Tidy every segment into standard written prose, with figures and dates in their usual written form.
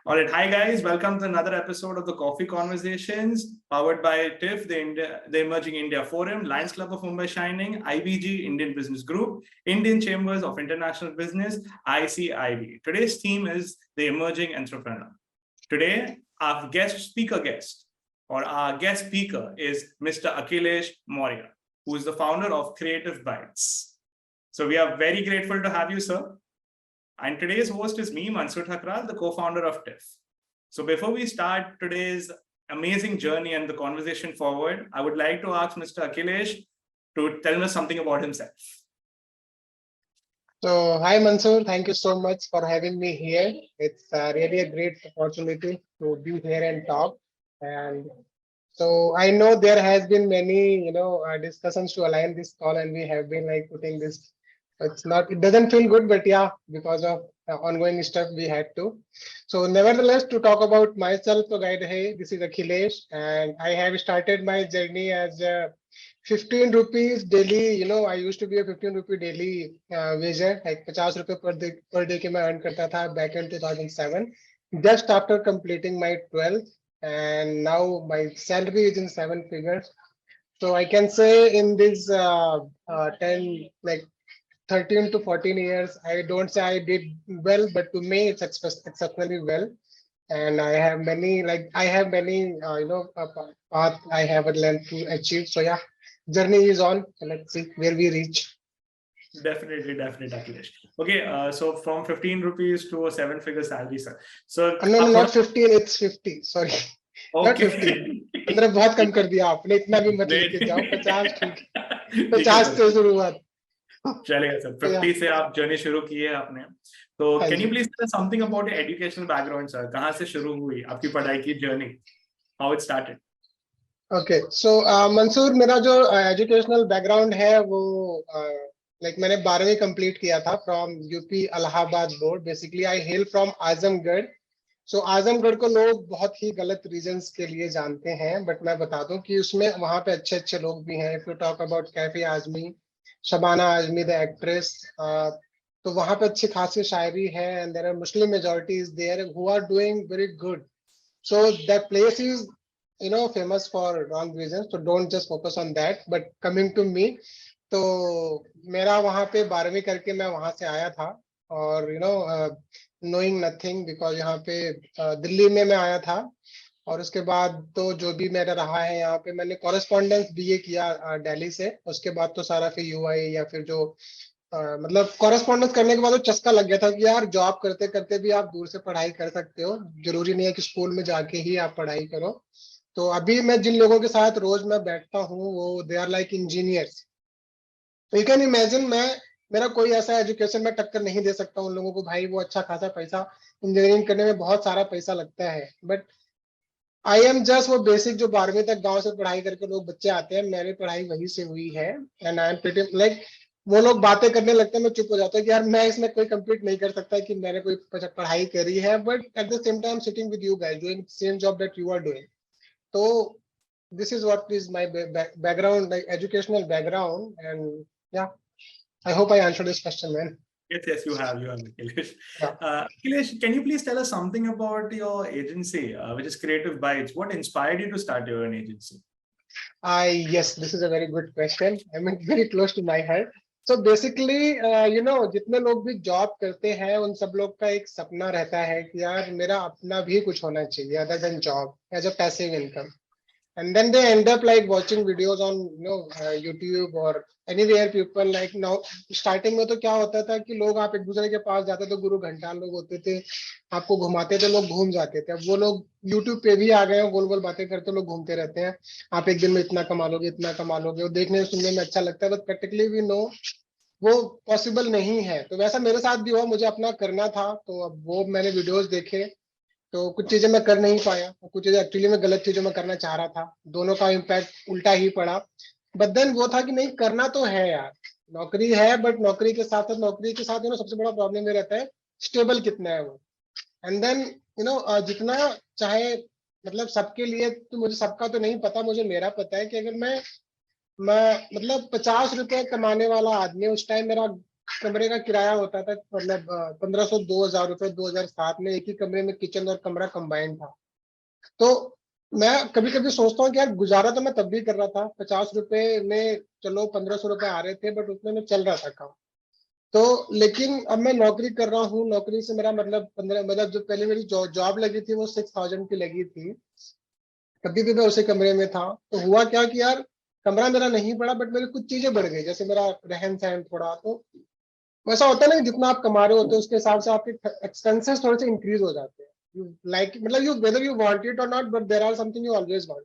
All right, hi guys, welcome to another episode of the Coffee Conversations, powered by TIFF, the Emerging India Forum, Lions Club of Mumbai Shining, IBG, Indian Business Group, Indian Chambers of International Business, ICIB. Today's theme is the emerging entrepreneur. Today, our guest speaker is Mr. Akhilesh Maurya, who is the founder of Creative Bytes. So we are very grateful to have you, sir. And today's host is me, Mansoor Thakral, the co-founder of TIFF. So before we start today's amazing journey and the conversation forward, I would like to ask Mr. Akhilesh to tell us something about himself. So, hi Mansoor, thank you so much for having me here. It's really a great opportunity to be here and talk. And so I know there has been many, discussions to align this call, and we have been putting this. It doesn't feel good, but yeah, because of ongoing stuff, we had to. So nevertheless, to talk about myself, so guide, hey, this is Akhilesh, and I have started my journey as a 15 rupees daily. I used to be a 15 rupee daily wager, like 50 rupees per day ke main earn karta tha back in 2007, just after completing my 12th, and now my salary is in 7 figures. So I can say in this 13 to 14 years, I don't say I did well, but to me it's exceptionally well. And I have many path I have learned to achieve. So yeah, journey is on. Let's see where we reach. Definitely, Akhilesh. Okay, so from 15 rupees to a 7-figure salary, sir. So no, not 15, it's 50. Sorry. Not Okay. 15. मतलब बहुत कम कर दिया आपने, इतना भी मत लेके जाओ. 50 ठीक. 50 से शुरुआत. चलेगा सर. 50 से आप जर्नी शुरू की है आपने. तो can you please tell us something about your educational background sir. कहां से शुरू हुई आपकी पढ़ाई की journey? How it started? Okay, so Mansoor, मेरा जो एजुकेशनल बैकग्राउंड है वो मैंने 12वीं कंप्लीट किया था from UP Allahabad board. Basically I hail from Azamgarh. So Azamgarh को लोग बहुत ही गलत रीजंस के लिए जानते हैं, बट मैं बता दूं कि उसमें वहां पे अच्छे अच्छे लोग भी हैं. If you talk about Kaifi Azmi, Shabana Azmi the actress, तो वहां पे अच्छी खासी शायरी है. And there are Muslim majorities there who are doing very good. So that place is famous for wrong reasons, so don't just focus on that. But coming to me, तो मेरा वहां पे 12वीं करके मैं वहां से आया था, और knowing nothing, because यहाँ पे दिल्ली में मैं आया था. और उसके बाद तो जो भी मेरा रहा है यहाँ पे, मैंने कॉरेस्पॉन्डेंस बीए किया दिल्ली से. उसके बाद तो सारा फिर यूआई या फिर जो मतलब कॉरेस्पॉन्डेंस करने के बाद तो चस्का लग गया था कि यार जॉब करते करते भी आप दूर से पढ़ाई कर सकते हो. जरूरी नहीं है कि स्कूल में जाके ही आप पढ़ाई करो. तो अभी मैं जिन लोगों के साथ रोज मैं बैठता हूँ, वो दे आर लाइक इंजीनियर्स. तो यू कैन इमेजिन, मेरा कोई ऐसा एजुकेशन में टक्कर नहीं दे सकता उन लोगों को. भाई वो अच्छा खासा पैसा, इंजीनियरिंग करने में बहुत सारा पैसा लगता है. बट आई एम जस्ट वो बेसिक जो 12वीं तक गांव से पढ़ाई करके लोग बच्चे आते हैं, मेरी पढ़ाई वहीं से हुई है. एंड आई एम प्रीटी वो लोग बातें करने लगते हैं, मैं चुप हो जाता हूँ कि यार मैं इसमें कोई कंप्लीट नहीं कर सकता कि मैंने कोई पढ़ाई करी है. But at the same time sitting with you guys doing same job that you are doing. So this is what is my background, like educational background. And yeah, I hope I answered this question, man. Yes, you have, Akhilesh. Yeah. Akhilesh, can you please tell us something about your agency, which is Creative Bytes? What inspired you to start your own agency? Yes, this is a very good question. I mean, very close to my heart. So basically, जितने लोग भी job करते हैं, उन सब लोग का एक सपना रहता है कि यार मेरा अपना भी कुछ होना चाहिए other than job, as a passive income. And then they end up watching videos on YouTube or anywhere. People now starting में तो क्या होता था कि लोग आप एक दूसरे के पास जाते तो गुरु घंटा लोग होते थे, आपको घुमाते थे, लोग घूम जाते थे. अब वो लोग YouTube पे भी आ गए हैं, गोल गोल बातें करते लोग घूमते रहते हैं. आप एक दिन में इतना कमा लोगे, इतना कमा लोगे. वो देखने सुनने में अच्छा लगता है, बट प्रैक्टिकली वी नो वो पॉसिबल नहीं है. तो वैसा मेरे साथ भी हुआ, मुझे अपना करना था. तो अब वो मैंने वीडियोस देखे, तो कुछ चीजें मैं कर नहीं पाया, कुछ चीजें एक्चुअली में गलत चीजों में करना चाह रहा था. दोनों का इम्पैक्ट उल्टा ही पड़ा. बट देन वो था कि नहीं, करना तो है यार. नौकरी है, बट नौकरी के साथ सबसे बड़ा प्रॉब्लम ये रहता है स्टेबल कितना है वो. एंड देन जितना चाहे, मतलब सबके लिए, तो मुझे सबका तो नहीं पता, मुझे मेरा पता है कि अगर मैं मतलब 50 रुपए कमाने वाला आदमी, उस टाइम मेरा कमरे का किराया होता था, मतलब 1500 2000 रुपए 2007 में एक ही कमरे में किचन और कमरा कंबाइंड था। तो मैं कभी कभी सोचता हूँ कि यार गुजारा तो मैं तब भी कर रहा था, 50 रुपए में चलो 1500 रुपए आ रहे थे, बट उसमें मैं चल रहा था काम। तो लेकिन अब मैं नौकरी कर रहा हूँ, नौकरी से मेरा मतलब 15, मतलब जो पहले मेरी जॉब लगी थी वो 6000 की लगी थी, तभी भी मैं उसी कमरे में था। तो हुआ क्या कि यार कमरा मेरा नहीं बढ़ा, बट मेरी कुछ चीजें बढ़ गई, जैसे मेरा रहन सहन थोड़ा। तो वैसा होता है ना कि जितना आप कमा रहे होते हो उसके हिसाब से आपके एक्सपेंसेस थोड़े से इंक्रीज हो जाते हैं। यू लाइक मतलब you whether you want it और not, but there are something you always want.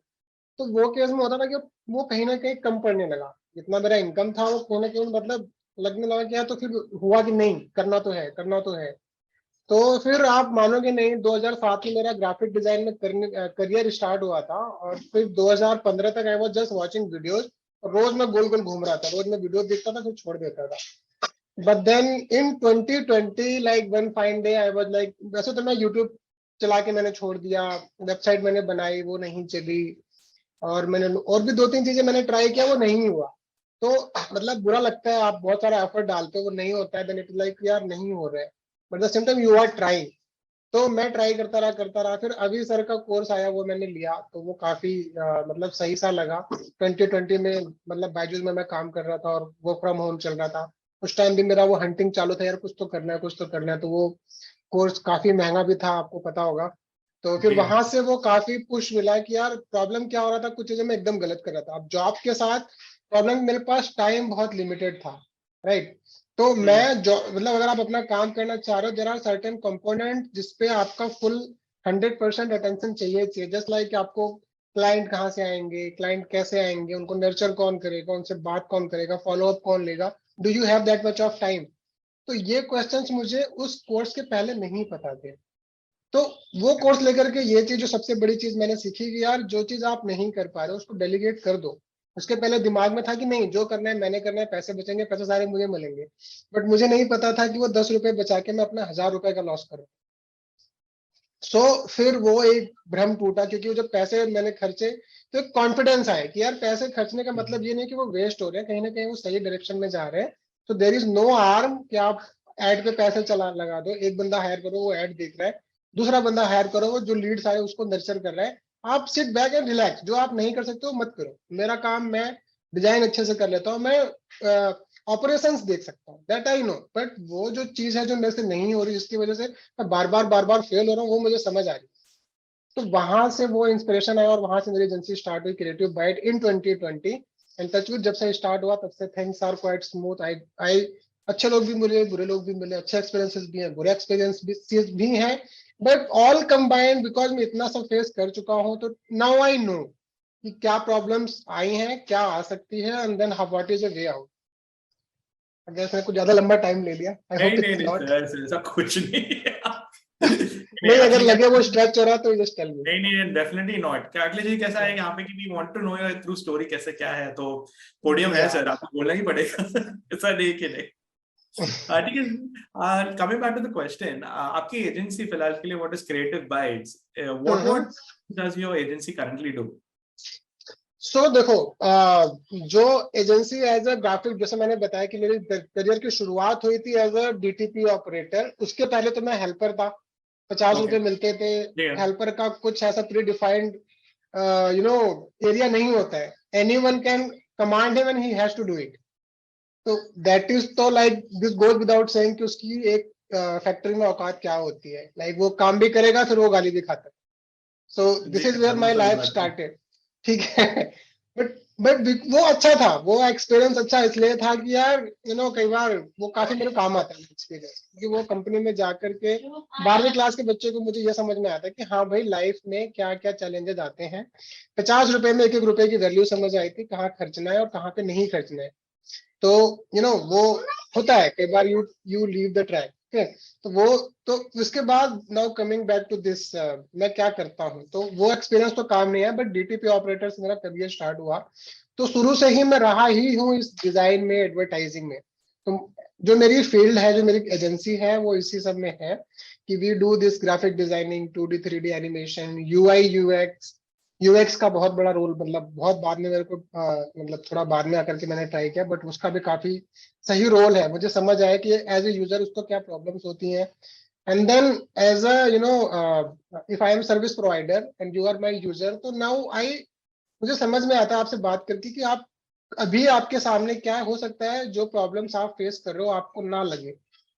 तो वो केस में होता था कि वो कहीं ना कहीं कम पड़ने लगा, जितना मेरा इनकम था वो कहीं ना कहीं मतलब लगने लगा कि यार, तो फिर हुआ कि नहीं, करना तो है, करना तो है। तो फिर आप मानोगे नहीं, 2007 में मेरा ग्राफिक डिजाइन में करने करियर स्टार्ट हुआ था, और फिर 2015 तक I was just watching videos. रोज मैं गोल गोल घूम रहा था, रोज मैं वीडियो देखता था फिर छोड़ देता था। But then in 2020 like one fine day I was like, वैसे तो मैं यूट्यूब चला के मैंने छोड़ दिया, वेबसाइट मैंने बनाई वो नहीं चली, और मैंने और भी दो तीन चीजें मैंने ट्राई किया वो नहीं हुआ। तो मतलब बुरा लगता है, आप बहुत सारा एफर्ट डालते हो वो नहीं होता है, देन इट लाइक यार नहीं हो रहा है, but the same time you are trying. तो मैं ट्राई करता रहा, फिर अभी सर का कोर्स आया वो मैंने लिया, तो वो काफी मतलब सही सा लगा। 2020 में मतलब बायजूस में मैं काम कर रहा था और वर्क फ्रॉम होम चल रहा था। उस टाइम भी मेरा वो हंटिंग चालू था, यार कुछ तो करना है, कुछ तो करना है। तो वो कोर्स काफी महंगा भी था, आपको पता होगा। तो फिर जी वहां से वो काफी पुश मिला कि यार प्रॉब्लम क्या हो रहा था, कुछ चीजें मैं एकदम गलत कर रहा था। अब जॉब के साथ प्रॉब्लम, मेरे पास टाइम बहुत लिमिटेड था, राइट। तो हम्म, मैं जो मतलब अगर आप अपना काम करना चाह रहे हो, देर आर सर्टेन कंपोनेंट जिसपे आपका फुल 100% अटेंशन चाहिए चाहिए। जस्ट लाइक आपको क्लाइंट कहाँ से आएंगे, क्लाइंट कैसे आएंगे, उनको नर्चर कौन करेगा, उनसे बात कौन करेगा, फॉलो अप कौन लेगा, do you have that much of time. तो ये क्वेश्चंस मुझे उस कोर्स के पहले नहीं पता थे। तो वो कोर्स लेकर के ये चीज, जो सबसे बड़ी चीज मैंने सीखी कि यार जो चीज आप नहीं कर पा रहे हो उसको डेलीगेट कर दो। उसके पहले दिमाग में था कि नहीं, जो करना है मैंने करना है, पैसे बचेंगे, पैसे सारे मुझे मिलेंगे। बट मुझे नहीं पता था कि वो 10 रुपए बचा के मैं अपना 1000 रुपए का लॉस करूँ। सो फिर वो एक भ्रम टूटा, क्योंकि वो जब पैसे मैंने खर्चे तो एक कॉन्फिडेंस आया कि यार पैसे खर्चने का मतलब ये नहीं कि वो वेस्ट हो रहे हैं, कहीं ना कहीं वो सही डायरेक्शन में जा रहे हैं। तो देर इज नो हार्म कि आप एड पे पैसे चला लगा दो, एक बंदा हायर करो वो एड देख रहा है, दूसरा बंदा हायर करो वो जो लीड्स आए उसको नर्चर कर रहा है। आप सिट बैक एंड रिलैक्स, जो आप नहीं कर सकते हो मत करो। मेरा काम, मैं डिजाइन अच्छे से कर लेता हूँ, मैं ऑपरेशंस देख सकता हूँ, दैट आई नो। बट वो जो चीज है जो मेरे से नहीं हो रही, जिसकी वजह से मैं बार बार फेल हो रहा हूँ, वो मुझे समझ आ रही है। तो वहां से वो इंस्पिरेशन आया और वहां से मेरी एजेंसी स्टार्ट हुई, creative byte, in 2020। And touchwood जब से स्टार्ट हुआ तब से things are quite smooth. I अच्छे लोग भी मिले, बुरे लोग भी मिले, अच्छे एक्सपीरियंसेस भी हैं, बुरे एक्सपीरियंस भी हैं। बट ऑल कंबाइंड, बिकॉज मैं इतना सब फेस कर चुका हूँ, तो नाउ आई नो कि क्या प्रॉब्लम्स आई हैं, क्या आ सकती है, and then how what is a way out. अगर मैंने कुछ ज्यादा लंबा टाइम ले लिया, आई नहीं होप नहीं इट्स नहीं नॉट। सर सर, ऐसा कुछ नहीं नहीं नहीं, अगर एक्चुअली लगे वो स्ट्रेच हो रहा है तो जस्ट टेल मी। नहीं नहीं डेफिनेटली नॉट। क्या अगले जी कैसा है यहाँ पे कि we want to know your through story कैसे क्या है, तो पोडियम है या सर, आपको बोलना ही पड़ेगा ऐसा नहीं कि नहीं। ठीक है, coming back to the question, आपकी एजेंसी फिलहाल के लिए what is creative bytes, what does your agency currently do? So देखो, जो एजेंसी एज अ ग्राफिक, जैसे मैंने बताया कि मेरी करियर की शुरुआत हुई थी एज अ डीटीपी ऑपरेटर। उसके पहले तो मैं हेल्पर था, 50 रुपए ओके, मिलते थे। ठीक है। हेल्पर का कुछ ऐसा predefined you know area नहीं होता है, anyone can command him and he has to do it. तो दैट इज तो like this goes without saying कि उसकी एक फैक्ट्री में औकात क्या होती है। लाइक वो काम भी करेगा फिर वो गाली भी खाता है। सो दिस जी इज वेयर सर, वो माई सही लाइफ बात है। स्टार्टेड। ठीक है। बट बट वो अच्छा था, वो एक्सपीरियंस अच्छा इसलिए था कि यार कई बार वो काफी मेरे काम आता है एक्सपीरियंस, क्योंकि वो कंपनी में जाकर के 12वीं क्लास के बच्चे को मुझे ये समझ में आता है कि हाँ भाई, लाइफ में क्या क्या चैलेंजेस आते हैं। 50 रुपए में एक एक रुपए की वैल्यू समझ आई थी, कहाँ खर्चना है और कहाँ पे नहीं खर्चना है। तो वो होता है कई बार, यू लीव द ट्रैक। ठीक है। तो वो, तो उसके बाद now coming back to this, मैं क्या करता हूँ, तो वो एक्सपीरियंस तो काम नहीं है, बट डीटीपी ऑपरेटर से मेरा करियर स्टार्ट हुआ। तो शुरू से ही मैं रहा ही हूँ इस डिजाइन में, एडवर्टाइजिंग में। तो जो मेरी फील्ड है, जो मेरी एजेंसी है, वो इसी सब में है कि we do this graphic designing, 2D 3D animation, UI UX, UX का बहुत बड़ा रोल, मतलब बहुत बाद में मेरे को मतलब थोड़ा बाद में आकर के मैंने ट्राई किया, बट उसका भी काफी सही रोल है। मुझे समझ आया कि एज ए यूजर उसको क्या प्रॉब्लम्स होती हैं। And then as a if I am service provider and you are my user, तो नाउ आई, मुझे समझ में आता है आपसे बात करके कि आप अभी आपके सामने क्या हो सकता है, जो प्रॉब्लम्स आप फेस कर रहे हो आपको ना लगे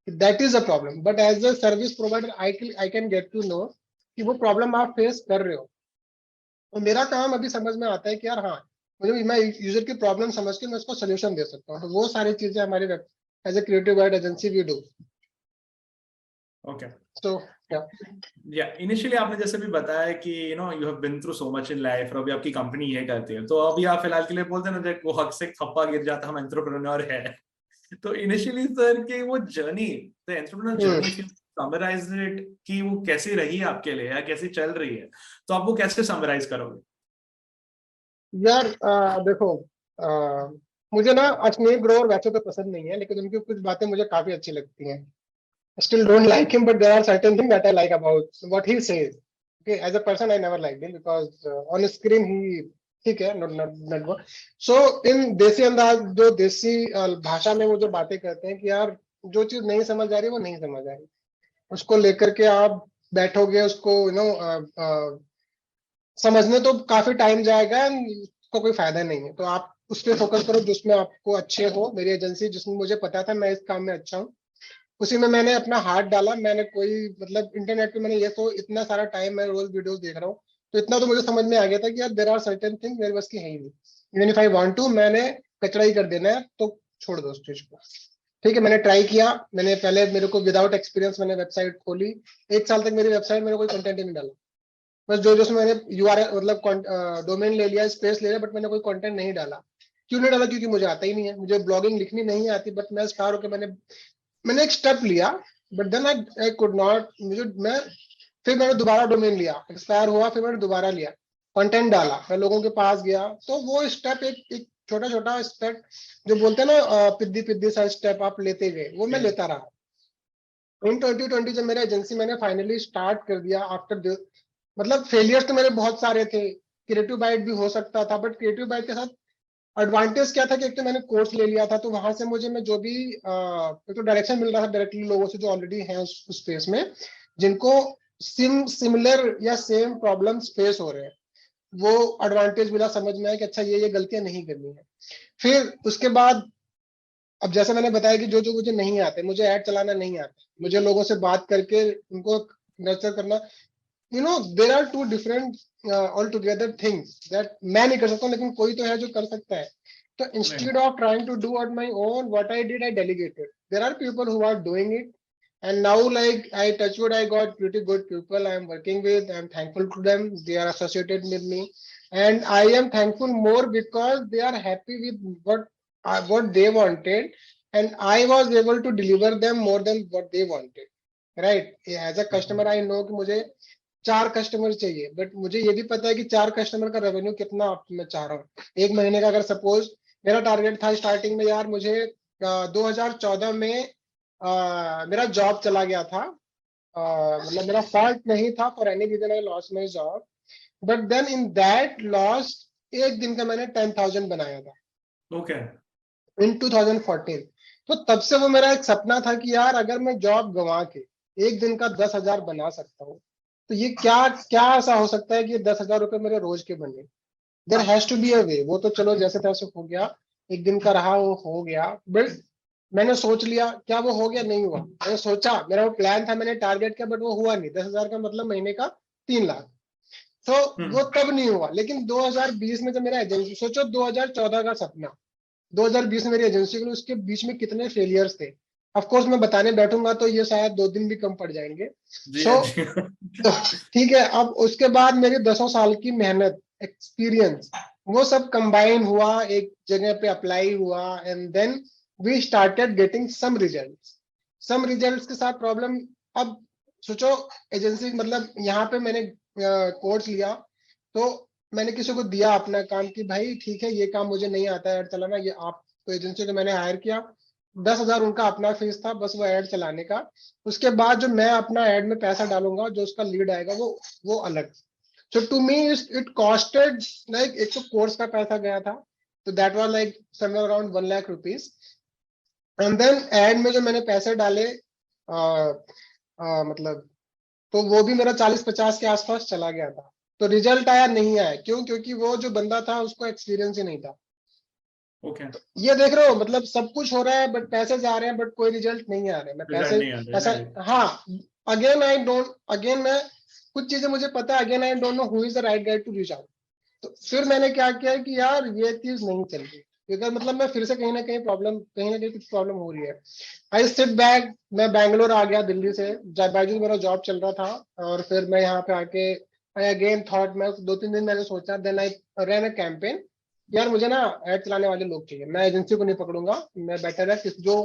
that is a problem, but as a service provider I can get to know कि वो प्रॉब्लम आप फेस कर रहे हो। तो मेरा काम अभी समझ में आता है कि यार हाँ, मुझे मैं यूजर की प्रॉब्लम समझ के मैं उसको सोल्यूशन दे सकता हूँ। तो वो सारी चीजें हमारी as a creative guide agency we do. Okay, so yeah initially आपने जैसे भी बताया कि you have been through so much in life, और अभी आपकी कंपनी ये करती है, तो अभी आप फिलहाल के लिए बोलते हैं ना, वो हक से थप्पा गिर जाता, हम एंटरप्रेन्योर है। तो इनिशियली सर की वो journey, the entrepreneur journey, if you summarise it, कि वो कैसी रही आपके लिए या कैसी चल रही है, तो आप वो कैसे समराइज करोगे? यार देखो, मुझे ना अश्नीर ग्रोवर वैसे तो पसंद नहीं है, लेकिन उनकी कुछ बातें मुझे काफी अच्छी लगती हैं। Still don't like him, but there are certain things that I like about what he says. Okay, as a person, I never liked him because on screen he ठीक है, not good. So in देसी अंदाज, जो देसी भाषा में वो जो बातें करते हैं कि यार जो चीज नहीं समझ आ रही वो नहीं समझ आ रही, उसको लेकर के आप बैठोगे, उसको समझने तो काफी टाइम जाएगा and उसका कोई फायदा नहीं है। तो आप उस पर फोकस करो जिसमें आपको अच्छे हो। मेरी एजेंसी जिसमें मुझे पता था मैं इस काम में अच्छा हूँ, उसी में मैंने अपना हाथ डाला। मैंने कोई मतलब इंटरनेट पे मैंने ये तो इतना सारा टाइम मैं रोज वीडियोस देख रहा हूँ, तो इतना तो मुझे समझ में आ गया था कि यार देर आर सर्टेन थिंग मेरे बस की है ही नहीं। Even if I want to, मैंने कचरा ही कर देना है तो छोड़ दो उस चीज को। ठीक है, मैंने ट्राई किया। मैंने पहले, मेरे को विदाउट एक्सपीरियंस मैंने वेबसाइट खोली। 1 साल तक मेरी वेबसाइट, मैंने कोई कंटेंट ही नहीं डाला। बस जो जो मैंने यूआरएल मतलब डोमेन ले लिया, स्पेस ले लिया, बट मैंने कोई कंटेंट नहीं डाला। क्यों नहीं डाला? क्योंकि मुझे आता ही नहीं है, मुझे ब्लॉगिंग लिखनी नहीं आती। बट मैं स्टार होकर मैंने एक स्टेप लिया, but then I could not, मुझे मैं फिर मैंने दोबारा डोमेन लिया, एक्सपायर हुआ, फिर मैंने दोबारा लिया, कंटेंट डाला, मैं लोगों के पास गया। तो वो स्टेप एक छोटा छोटा स्टेप, जो बोलते हैं ना पिद्दी पिद्दी सा स्टेप आप लेते गए, वो मैं लेता रहा। इन 2020 जब मेरा एजेंसी मैंने फाइनली स्टार्ट कर दिया आफ्टर, मतलब फेलियर्स तो मेरे बहुत सारे थे। क्रिएटिव बाइट भी हो सकता था, बट क्रिएटिव बाइट के साथ एडवांटेज क्या था कि एक तो मैंने कोर्स ले लिया था, तो वहां से मुझे मैं जो भी एक तो डायरेक्शन मिल रहा था डायरेक्टली लोगों से जो ऑलरेडी हैं उस स्पेस में, जिनको सिमिलर या सेम प्रॉब्लम्स फेस हो रहे हैं। वो एडवांटेज मिला, समझ में आया कि अच्छा ये गलतियां नहीं करनी है। फिर उसके बाद, अब जैसे मैंने बताया कि जो जो मुझे नहीं आते, मुझे ऐड चलाना नहीं आता, मुझे लोगों से बात करके उनको नर्चर करना, there are two different altogether things that मैं नहीं कर सकता हूँ, लेकिन कोई तो है जो कर सकता है। तो instead of trying to do on my own, what I did, I delegated. There are people who are doing it, and now like I touch wood, I got pretty good people I am working with. I am thankful to them, they are associated with me, and I am thankful more because they are happy with what they wanted, and I was able to deliver them more than what they wanted, right? As a customer I know कि मुझे 4 customer चाहिए, but मुझे ये भी पता है कि 4 customer का रेवेन्यू कितना मैं चाह रहा हूँ एक महीने का। अगर सपोज मेरा टारगेट था स्टार्टिंग में, यार मुझे 2014 में मेरा जॉब चला गया था। मतलब मेरा फॉल्ट नहीं था, for any reason I lost my job, but then in that loss एक दिन का मैंने 10,000 बनाया था ओके, इन 2014। तो तब से वो मेरा एक सपना था कि यार अगर मैं जॉब गंवा के एक दिन का 10,000 बना सकता हूँ, तो ये क्या क्या ऐसा हो सकता है कि ये 10,000 रुपए मेरे रोज के बने। There has to be a way. वो तो चलो जैसे तैसे हो गया, एक दिन का रहा, वो हो गया। बट मैंने सोच लिया, क्या वो हो गया? नहीं हुआ। मैंने सोचा, मेरा वो प्लान था, मैंने टारगेट किया, बट वो हुआ नहीं। 10,000 का मतलब महीने का 3 लाख। तो वो तब नहीं हुआ। लेकिन 2020 में जब मेरा एजेंसी, सोचो 2014 का सपना, 2020 में मेरी एजेंसी के, उसके बीच में कितने फेलियर्स थे। ऑफ कोर्स मैं बताने बैठूंगा तो ये शायद 2 दिन भी कम पड़ जाएंगे। जी सो हाँ, जी हाँ। तो ठीक है, अब उसके बाद मेरी 10 साल की मेहनत, एक्सपीरियंस, वो सब कंबाइन हुआ, एक जगह पे अप्लाई हुआ, and then we started getting some results के साथ प्रॉब्लम। अब सोचो, एजेंसी मतलब यहाँ पे मैंने कोर्स लिया, तो मैंने किसी को दिया अपना काम कि भाई ठीक है, ये काम मुझे नहीं आता है ऐड चलाना, ये आप, तो एजेंसी को मैंने हायर किया। 10,000 उनका अपना फीस था, बस वो ऐड चलाने का। उसके बाद जो मैं अपना ऐड में पैसा डालूंगा, जो उसका लीड आएगा, वो अलग। So to me, it costed like एक तो कोर्स का पैसा गया था, तो that was like somewhere around 1 lakh rupees. And then ad में जो मैंने पैसे डाले मतलब तो वो भी मेरा 40-50 के आसपास चला गया था. तो रिजल्ट आया नहीं आया, क्यों? क्योंकि वो जो बंदा था उसको एक्सपीरियंस ही नहीं था. ओके, ये देख रहे हो, मतलब सब कुछ हो रहा है बट पैसे जा रहे हैं बट कोई रिजल्ट नहीं आ रहे. मैं पैसे ऐसा, हाँ, अगेन मैं कुछ चीजें मुझे पता है, again I don't know who is the right guide to reach out. तो फिर मैंने क्या किया कि यार ये चीज नहीं चल रही, क्योंकि मतलब मैं फिर से कहीं ना कहीं कुछ प्रॉब्लम हो रही है. आई सिट बैक, मैं बैंगलोर आ गया दिल्ली से, बायजूस मेरा जॉब चल रहा था, और फिर मैं यहाँ पे आके आई अगेन थॉट, मैं 2-3 दिन मैंने सोचा, then I run a campaign. यार मुझे ना ऐड चलाने वाले लोग चाहिए, मैं एजेंसी को नहीं पकड़ूंगा, मैं बेटर है जो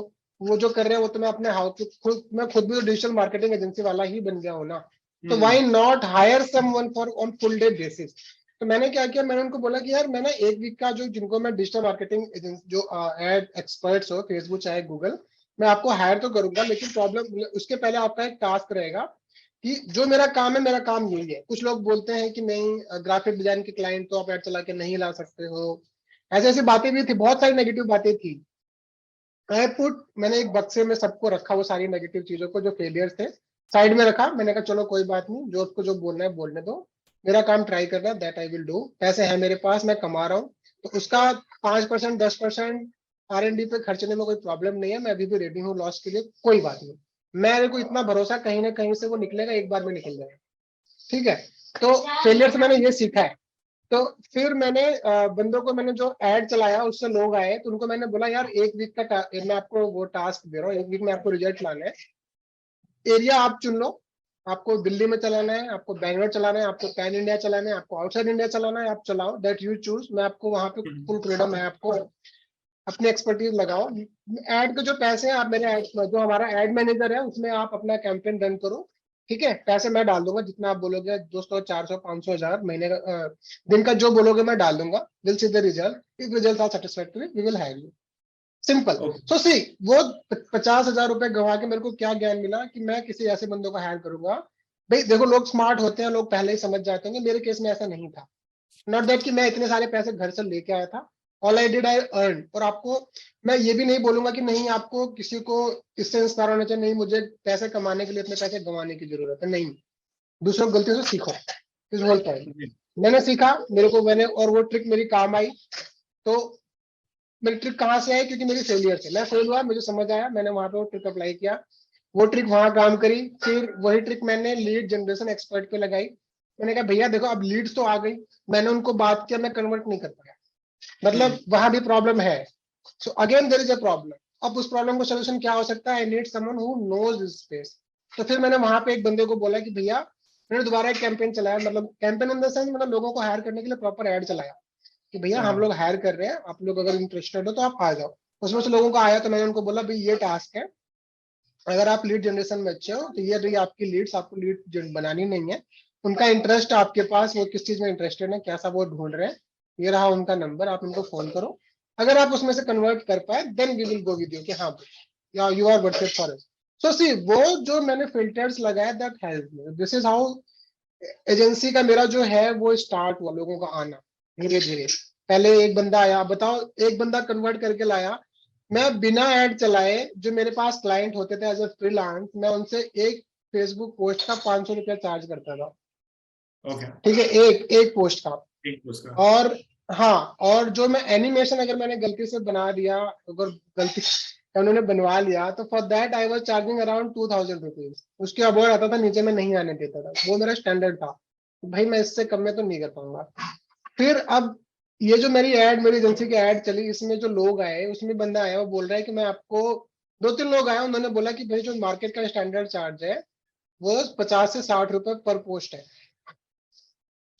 वो जो कर रहे हैं वो तो मैं अपने हाउस मैं खुद भी डिजिटल मार्केटिंग एजेंसी वाला ही बन गया हूँ ना, तो why not hire someone for on full day basis. तो मैंने क्या किया, मैंने उनको बोला कि यार मैं ना 1 वीक का जो जिनको मैं डिजिटल मार्केटिंग एजेंसी जो एड एक्सपर्ट्स हो फेसबुक चाहे गूगल, मैं आपको हायर तो करूंगा, लेकिन प्रॉब्लम उसके पहले आपका एक टास्क रहेगा कि जो मेरा काम है, मेरा काम यही है. कुछ लोग बोलते हैं कि नहीं ग्राफिक डिजाइन के क्लाइंट तो आप ऐड चला के नहीं ला सकते हो, ऐसी ऐसी बातें भी थी, बहुत सारी नेगेटिव बातें थी. मैंने एक बक्से में सबको रखा, वो सारी नेगेटिव चीजों को जो फेलियर्स थे साइड में रखा. मैंने कहा चलो कोई बात नहीं, जो उसको जो बोलना है बोलने दो, मेरा काम ट्राई करना है, दैट आई विल डू. पैसे हैं मेरे पास, मैं कमा रहा हूँ, तो उसका 5% 10% R&D पे खर्चने में कोई प्रॉब्लम नहीं है. मैं अभी भी रेडी हूँ लॉस के लिए, कोई बात नहीं. मेरे को इतना भरोसा कहीं ना कहीं से वो निकलेगा, एक बार में निकल जाएगा. ठीक है, तो फेलियर से मैंने ये सीखा है. तो फिर मैंने बंदों को मैंने जो एड चलाया उससे लोग आए, तो उनको मैंने बोला यार 1 वीक का मैं आपको वो टास्क दे रहा हूँ, 1 वीक में आपको रिजल्ट लाना है. एरिया आप चुन लो, आपको दिल्ली में चलाना है, आपको बैंगलोर चलाना है, आपको पैन इंडिया चलाना है, आपको आउटसाइड इंडिया चलाना है, आप चलाओ, दैट यू चूज. मैं आपको वहां पे फुल फ्रीडम है, आपको अपनी एक्सपर्टीज लगाओ. एड के जो पैसे हैं आप मेरे एड जो हमारा एड मैनेजर है उसमें आप अपना कैंपेन रन करो. ठीक है, पैसे मैं डाल दूंगा, जितना आप बोलोगे, 200 400 500 1000 महीने का दिन का जो बोलोगे मैं डाल दूंगा. Will see the result, if result are satisfactory we will hire you. Simple. So see, वो 50,000 रुपए गवा के मेरे को क्या ज्ञान मिला कि मैं किसी ऐसे बंदों को हायर करूंगा. भाई देखो, लोग स्मार्ट होते हैं, लोग पहले ही समझ जाते हैं. मेरे केस में ऐसा नहीं था. नॉट दैट कि मैं इतने सारे पैसे घर से लेके आया था, all I did I earn. और आपको मैं ये भी नहीं बोलूंगा कि नहीं आपको किसी को इससे इंस्पायर होना चाहिए, नहीं मुझे पैसे कमाने के लिए इतने पैसे गंवाने की जरूरत है, नहीं. दूसरों की गलतियों से सीखो, इस होल पॉइंट. मैंने सीखा, मेरे को मैंने, और वो ट्रिक मेरी काम आई. तो मेरी ट्रिक कहाँ से आई? क्योंकि मेरी फेलियर से मैं फेल हुआ, मुझे समझ आया, मैंने वहां पे वो ट्रिक अप्लाई किया, वो ट्रिक वहां काम करी. फिर वही ट्रिक मैंने लीड जनरेशन एक्सपर्ट पे लगाई. मैंने कहा भैया देखो अब लीड्स तो आ गई, मैंने उनको बात किया, मैं कन्वर्ट नहीं कर पाया, मतलब वहां भी प्रॉब्लम है. So again there is a problem. अब उस प्रॉब्लम को सोल्यूशन क्या हो सकता है? I need someone who knows this space. तो फिर मैंने वहां पे एक बंदे को बोला कि भैया, मैंने दोबारा एक कैंपेन चलाया, मतलब कैंपेन इन द सेंस मतलब लोगों को हायर करने के लिए प्रॉपर एड चलाया कि भैया हम लोग हायर कर रहे हैं, आप लोग अगर इंटरेस्टेड हो तो आप आ जाओ. उसमें से लोगों को आया, तो मैंने उनको बोला भाई ये टास्क है, अगर आप लीड जनरेशन में अच्छे हो तो ये रही आपकी लीड्स, आपको लीड बनानी नहीं है. उनका इंटरेस्ट आपके पास, वो किस चीज में इंटरेस्टेड है, कैसा वो ढूंढ रहे हैं, ये रहा उनका नंबर, आप उनको फोन करो. अगर आप उसमें से कन्वर्ट कर पाए then we will go with you कि हाँ yeah you are worth it for us. So see, वो जो मैंने फिल्टर्स लगाया that help me. This is how agency का मेरा जो है वो स्टार्ट हुआ, लोगों का आना धीरे धीरे. पहले एक बंदा आया, बताओ, एक बंदा कन्वर्ट करके लाया. मैं बिना ऐड चलाए, जो मेरे पास क्लाइंट होते थे एज ए फ्रीलांस, मैं उनसे एक फेसबुक पोस्ट का 500 रुपया चार्ज करता था. ठीक है, एक पोस्ट का. और हाँ, और जो मैं एनिमेशन अगर मैंने गलती से बना दिया, अगर गलती उन्होंने बनवा लिया, तो for that I was charging around 2000 rupees. उसके अबोव आता था, नीचे में नहीं आने देता था, वो मेरा स्टैंडर्ड था. भाई मैं इससे कम में तो नहीं कर पाऊंगा. फिर अब ये जो मेरी एजेंसी की एड चली, इसमें जो लोग आए, उसमें बंदा आया, वो बोल रहा है कि मैं आपको, 2-3 लोग आए, उन्होंने बोला कि भाई जो मार्केट का स्टैंडर्ड चार्ज है वो 50 से 60 रुपए पर पोस्ट है.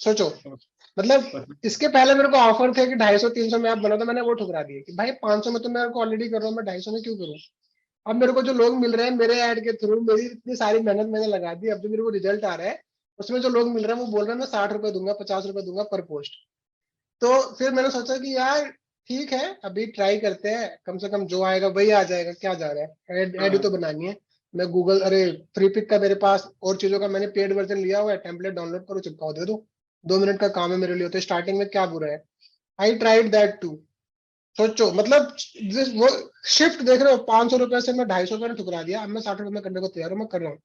सोचो, मतलब इसके पहले मेरे को ऑफर थे कि 250-300 में आप बना, तो मैंने वो ठुकरा दिए कि भाई 500 में तो मैं ऑलरेडी कर रहा हूँ, मैं 250 में क्यों करूँ. अब मेरे को जो लोग मिल रहे हैं मेरे ऐड के थ्रू, मेरी इतनी सारी मेहनत मैंने लगा दी, अब जो मेरे को रिजल्ट आ रहा है उसमें जो लोग मिल रहे हैं वो बोल रहे हैं मैं 60 रुपए दूंगा, 50 रुपए दूंगा पर पोस्ट. तो फिर मैंने सोचा कि यार ठीक है, अभी ट्राई करते हैं, कम से कम जो आएगा वही आ जाएगा, क्या जा रहा है, एड तो बनानी है. मैं गूगल, अरे फ्री पिक का मेरे पास और चीजों का मैंने पेड वर्जन लिया हुआ है, टेम्पलेट डाउनलोड करो, चिपकाओ, दे दो. 2 मिनट का काम है मेरे लिए, तो स्टार्टिंग में क्या बुरा है? I tried that too. सोचो मतलब वो शिफ्ट देख रहे हो, 500 रुपए से मैं 250 रुपए में ठुकरा दिया, अब मैं 60 रुपए में करने को तैयार हूँ, मैं कर रहा हूँ।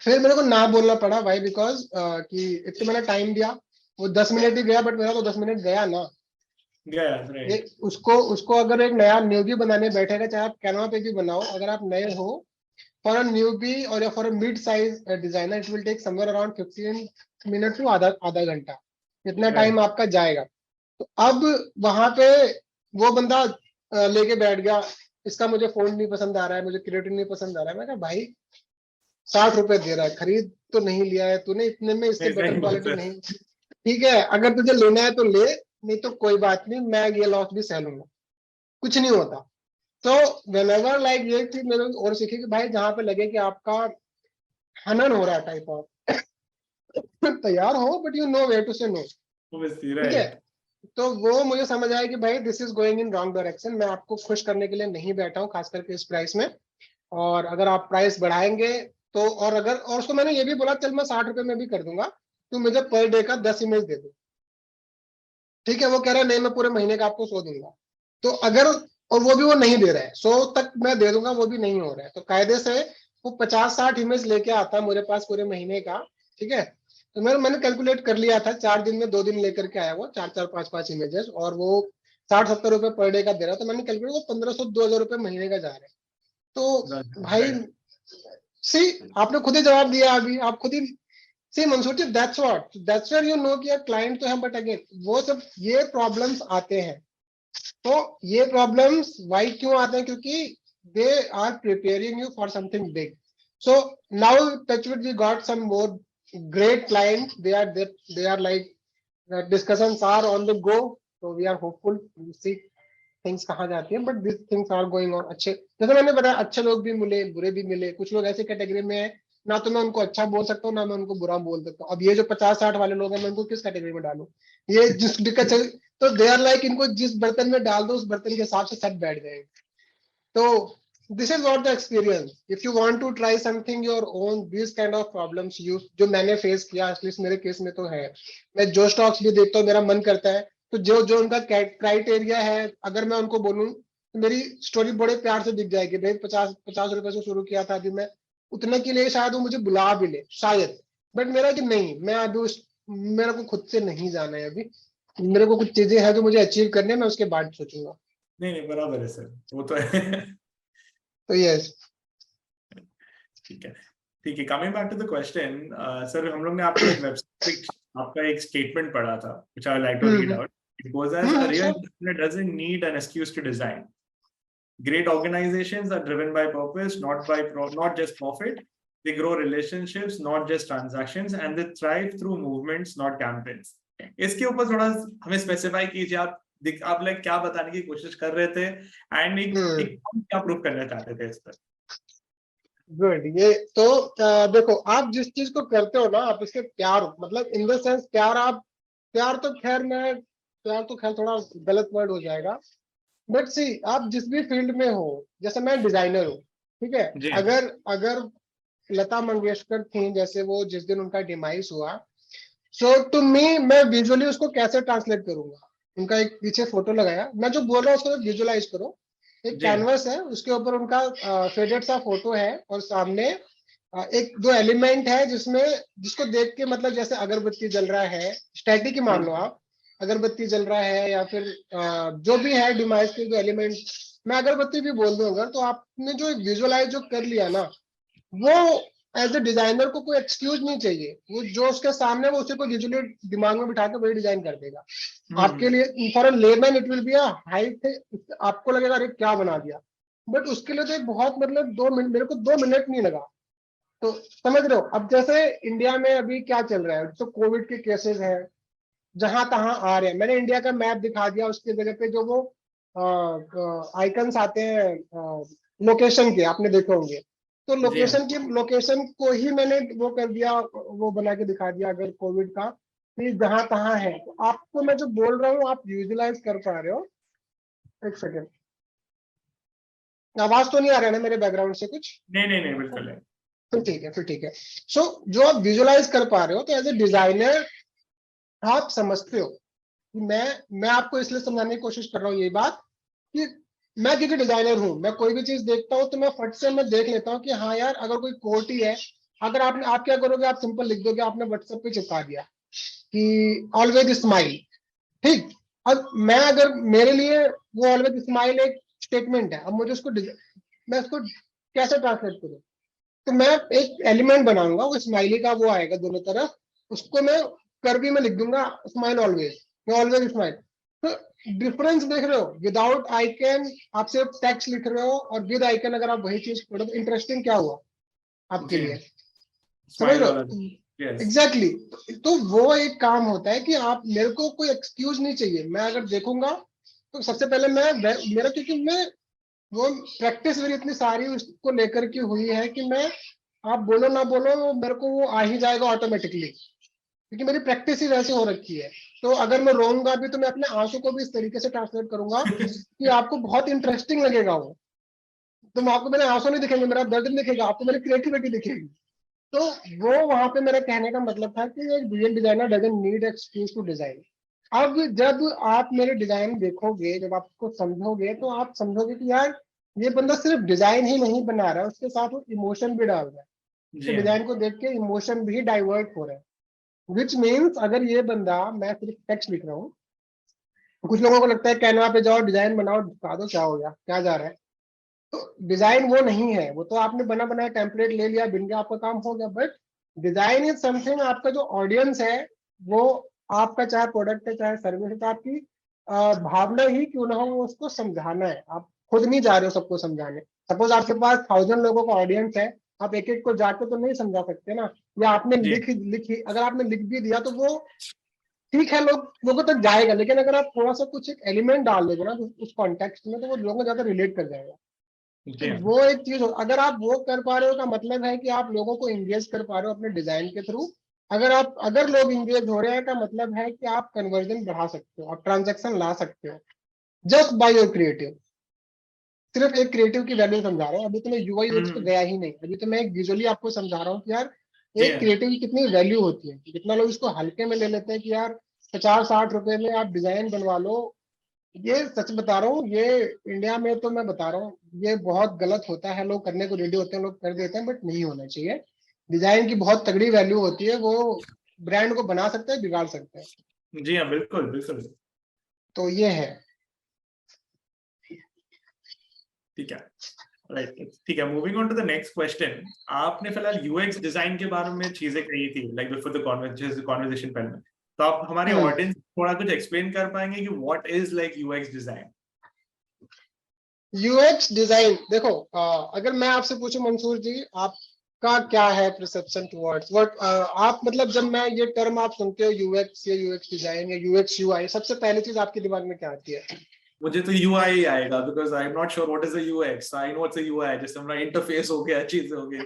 फिर मेरे को ना बोलना पड़ा भाई, बिकॉज कि एक तो मैंने टाइम दिया, वो 10 मिनट ही गया, बट मेरा तो 10 मिनट गया ना। गया ये राइट। उसको अगर एक नया न्यूबी बनाने बैठेगा, चाहे आप कैनवा पे भी बनाओ, अगर आप नए हो, फॉर अ न्यूबी और for a mid size designer it will take somewhere around 15 minute to आधा आधा घंटा, इतना टाइम राइट आपका जाएगा। तो अब वहां पे वो बंदा लेके बैठ गया, इसका मुझे फोन नहीं पसंद आ रहा है, मुझे क्रिएटिव नहीं पसंद आ रहा है। मैं कहा भाई 60 रुपए दे रहा है, खरीद तो नहीं लिया है तूने, इतने में इससे ऐसा बेटर ही क्वालिटी होता है। नहीं। ठीक है, अगर तुझे लेना है तो ले, नहीं तो कोई बात नहीं, मैं ये लॉस भी सह लूंगा, कुछ नहीं होता। तो वेनेवर लाइक ये चीज मेरे को और सीखी कि भाई जहां पे लगे कि आपका हनन हो रहा है टाइप ऑफ, तैयार हो but you know where to say no. Obviously, ठीक है, right. तो वो मुझे समझ आया कि भाई this is going in wrong direction, मैं आपको खुश करने के लिए नहीं बैठा हूँ, खास करके इस प्राइस में। और अगर आप प्राइस बढ़ाएंगे तो, और अगर, और उसको मैंने ये भी बोला चल मैं 60 रुपए में भी कर दूंगा, तो मुझे पर डे का 10 इमेज दे दो। ठीक है, वो कह रहा है नहीं मैं पूरे महीने का आपको 100 दूंगा। तो अगर, और वो भी वो नहीं दे रहा है, 100 तक मैं दे दूंगा, वो भी नहीं हो रहा है, तो कायदे से वो 50-60 इमेज लेके आता है मेरे पास पूरे महीने का। ठीक है, तो मैंने कैलकुलेट कर लिया था, 4 दिन में 2 दिन लेकर के आया वो, 4-4 5-5 इमेजेस, और वो 60-70 रुपए पर डे का दे रहा है, तो मैंने कैलकुलेट, वो 1500-2000 रुपए महीने का जा रहा है। तो भाई Right. सी, आपने खुद ही जवाब दिया अभी, आप खुद ही सी मंसूर जी, दैट्स वेयर यू नो कि यार क्लाइंट तो है, बट अगेन वो सब ये प्रॉब्लम्स आते हैं। तो ये प्रॉब्लम्स वाई क्यों आते हैं? क्योंकि they are preparing you for something big. So now touch with we got some more great clients, they are like discussions are on the go, so we are hopeful to see things कहाँ जाती है, but this things are going on. अच्छे, जैसे मैंने बताया, अच्छे लोग भी मिले, बुरे भी मिले, कुछ लोग ऐसे कैटेगरी में है, ना तो मैं उनको अच्छा बोल सकता हूँ, ना मैं उनको बुरा बोल सकता हूँ। अब ये जो 50-60 वाले लोग हैं, मैं उनको किस कैटेगरी में डालूं? ये जिस दिक्कत चल, तो दे आर लाइक, इनको जिस बर्तन में डाल दो, उस बर्तन के हिसाब से सब बैठ जाएंगे। तो this is not the experience. If you want to try something your own, this kind of problems you, जो मैंने फेस किया, एटलीस्ट मेरे केस में तो है। मैं जो स्टॉक्स भी देखता हूँ, मेरा मन करता है, तो जो जो उनका क्राइटेरिया है, अगर मैं उनको बोलूँ तो मेरी स्टोरी बड़े प्यार से दिख जाएगी, भाई 50-50 रुपए से शुरू किया था, अभी मैं उतने के लिए शायद वो मुझे बुला भी ले शायद, बट मेरा कि नहीं, मैं अभी मेरे को खुद से नहीं जाना है अभी, मेरे को कुछ चीजें हैं जो मुझे अचीव करने हैं, मैं उसके बाद सोचूंगा। नहीं नहीं बराबर है सर, वो तो है। तो यस। ठीक है ठीक है, coming back to the question sir, हम लोग ने आपका एक वेबसाइट, आपका एक स्टेटमेंट पढ़ा था, which I would like to read out. It goes as, a real sure. entrepreneur doesn't need an excuse to design. Great organizations are driven by purpose, not just profit. They grow relationships, not just transactions, and they thrive through movements, not campaigns. इसके ऊपर थोड़ा हमें specify कीजिए, आप like क्या बताने की कोशिश कर रहे थे, एंड एक क्या प्रूव करना चाहते थे इस पर? गुड। ये तो देखो, आप जिस चीज को करते हो ना, आप इसके प्यार, मतलब इन द सेंस प्यार, आप प्यार तो खैर मैं, प्यार तो खैर थोड़ा गलत वर्ड हो जाएगा, बट सी, आप जिस भी फील्ड में हो, जैसे मैं डिजाइनर हूँ, ठीक है, जी अगर अगर लता मंगेशकर थी, जैसे वो जिस दिन उनका डिमाइस हुआ, सो टू मी, मैं विजुअली उसको कैसे ट्रांसलेट करूंगा? उनका एक पीछे फोटो लगाया, मैं जो बोल रहा हूँ उसको विजुअलाइज करो। एक जी कैनवस है, उसके ऊपर उनका फेडेड सा फोटो है, और सामने एक दो एलिमेंट है, जिसमें, जिसको देख के मतलब जैसे अगरबत्ती जल रहा है, स्टैटिक ही मान लो आप, अगरबत्ती जल रहा है, या फिर जो भी है डिवाइस के जो एलिमेंट, मैं अगरबत्ती भी बोल दूं अगर, तो आपने जो विजुअलाइज जो कर लिया ना, वो एज ए डिजाइनर को कोई एक्सक्यूज नहीं चाहिए, वो जो उसके सामने, वो उसी को विजुअली दिमाग में बिठा के वही डिजाइन कर देगा आपके लिए। For a layman it will be a high, आपको लगेगा अरे क्या बना दिया, बट उसके लिए तो एक बहुत, मतलब 2 मिनट, मेरे को 2 मिनट नहीं लगा। तो समझ रहे हो, अब जैसे इंडिया में अभी क्या चल रहा है, तो कोविड के केसेस हैं, जहां तहां आ रहे हैं, मैंने इंडिया का मैप दिखा दिया, उसकी जगह पे जो वो आइकन्स आते हैं लोकेशन के, आपने देखे होंगे, तो जी लोकेशन को ही मैंने वो कर दिया, वो बना के दिखा दिया, अगर कोविड का, कि जहां तहां है, तो आपको मैं जो बोल रहा हूँ, आप विजुअलाइज कर पा रहे हो? एक सेकेंड, आवाज तो नहीं आ रहा है ना मेरे बैकग्राउंड से कुछ? नहीं नहीं नहीं बिल्कुल है। फिर ठीक है, फिर ठीक है। सो जो आप विजुअलाइज कर पा रहे हो, तो एज ए डिजाइनर आप समझते हो कि मैं आपको इसलिए समझाने की कोशिश कर रहा हूँ ये बात कि मैं क्योंकि डिजाइनर हूँ, मैं कोई भी चीज देखता हूँ तो मैं फट से मैं देख लेता हूँ कि हाँ यार, अगर कोई कोट ही है, अगर आप क्या करोगे, आप सिंपल लिख दोगे, आपने व्हाट्सएप पे चिपका दिया कि ऑलवेज स्माइल, ठीक। अब मैं अगर मेरे लिए वो ऑलवेज स्माइल एक स्टेटमेंट है, अब मुझे मैं उसको कैसे ट्रांसलेट करूँ? तो मैं एक एलिमेंट बनाऊंगा, वो स्माइली का वो आएगा दोनों तरफ, उसको मैं कर्वी में लिख दूंगा स्माइल ऑलवेज, मैं ऑलवेज स्माइल। तो डिफरेंस देख रहे हो, विदाउट आइकन आप सिर्फ टेक्स्ट लिख रहे हो, और विद आइकन अगर आप वही चीज पढ़ो तो इंटरेस्टिंग क्या हुआ आपके जी, लिए, समझ स्माइल रहे वाला, हो? यस। एग्जैक्टली तो वो एक काम होता है कि आप, मेरे को कोई एक्सक्यूज नहीं चाहिए, मैं अगर देखूंगा तो सबसे पहले मेरा, क्योंकि मैं वो प्रैक्टिस मेरी इतनी सारी उसको लेकर के हुई है कि मैं, आप बोलो ना बोलो, मेरे को वो आ ही जाएगा ऑटोमेटिकली, क्योंकि मेरी प्रैक्टिस ही वैसे हो रखी है। तो अगर मैं रोऊंगा भी तो मैं अपने आंसू को भी इस तरीके से ट्रांसलेट करूंगा कि आपको बहुत इंटरेस्टिंग लगेगा वो, तो मैं आपको, मेरे आंसू नहीं दिखेंगे, मेरा दर्द नहीं दिखेगा, आपको मेरी क्रिएटिविटी दिखेगी। तो वो वहां पे मेरा कहने का मतलब था कि एक brilliant designer doesn't need excuse to design. अब जब आप मेरे डिजाइन देखोगे, जब आप उसको समझोगे, तो आप समझोगे कि यार, ये बंदा सिर्फ डिजाइन ही नहीं बना रहा है, उसके साथ वो इमोशन भी डाल रहा है, उसके जी हाँ। डिजाइन को देख के इमोशन भी डाइवर्ट हो रहा है। विच मीन्स अगर ये बंदा, मैं सिर्फ टेक्स्ट लिख रहा हूँ, कुछ लोगों को लगता है कैनवा पे जाओ, डिजाइन बनाओ, दिखा दो, क्या हो गया, क्या जा रहा है। तो डिजाइन वो नहीं है, वो तो आपने बना बनाया टेम्पलेट ले लिया, बिन गया, आपका काम हो गया। बट डिजाइन इज समथिंग, आपका जो ऑडियंस है वो, आपका चाहे प्रोडक्ट है चाहे सर्विस है, तो आपकी भावना ही क्यों ना हो, वो उसको समझाना है। आप खुद नहीं जा रहे हो सबको समझाने। सपोज आपके पास 1000 लोगों का ऑडियंस है, आप एक एक को जाके तो नहीं समझा सकते ना, या आपने जी लिखी, अगर आपने लिख भी दिया तो वो ठीक है, लोगों तक जाएगा, लेकिन अगर आप थोड़ा सा कुछ एक एलिमेंट डाल दोगे ना उस कॉन्टेक्स्ट में, तो वो लोगों को ज्यादा रिलेट कर जाएगा। जी तो हाँ। वो एक चीज अगर आप वो कर पा रहे हो का मतलब है कि आप लोगों को इंगेज कर पा रहे हो अपने डिजाइन के थ्रू। अगर लोग इंगेज हो रहे हैं का मतलब है कि आप कन्वर्जन बढ़ा सकते हो, आप ट्रांजेक्शन ला सकते हो, जस्ट बाय योर क्रिएटिव। सिर्फ एक क्रिएटिव की वैल्यू समझा रहा हूँ, अभी तो मैं यूआई यूएक्स पे हम्म, गया ही नहीं, अभी तो मैं एक विजुअली आपको समझा रहा हूँ कि यार जी एक हाँ। क्रिएटिव की कितनी वैल्यू होती है, कितना लोग इसको हल्के में ले लेते हैं कि यार 50-60 रुपए में आप डिजाइन बनवा लो। ये सच बता रहा हूँ, ये इंडिया में तो मैं बता रहा हूँ, ये बहुत गलत होता है, लोग करने को रेडी होते हैं, लोग कर देते हैं, बट नहीं होना चाहिए। डिजाइन की बहुत तगड़ी वैल्यू होती है, वो ब्रांड को बना सकते हैं, बिगाड़ सकते हैं। जी हाँ, बिल्कुल बिल्कुल। तो ये है। ठीक है, राइट। ठीक है, moving on to the next question. आपने फिलहाल यूएक्स डिजाइन के बारे में चीजें कही थी, लाइक बिफोर द कॉन्वर्सेशन पहले, तो आप हमारे हम्म ऑडियंस थोड़ा कुछ एक्सप्लेन कर पाएंगे कि what is like UX design? UX design देखो, अगर मैं आपसे पूछूं मंसूर जी, आपका क्या है परसेप्शन टुवर्ड्स व्हाट, आप मतलब जब मैं ये टर्म आप सुनते हो यूएक्स या यूएक्स डिजाइन या यूएक्स यूआई, सबसे पहली चीज आपके दिमाग में क्या आती है? मुझे तो यूआई आएगा, because I am not sure what is the UX. I know it's a UI, जैसे हमारा इंटरफेस हो गया, चीजें हो गई,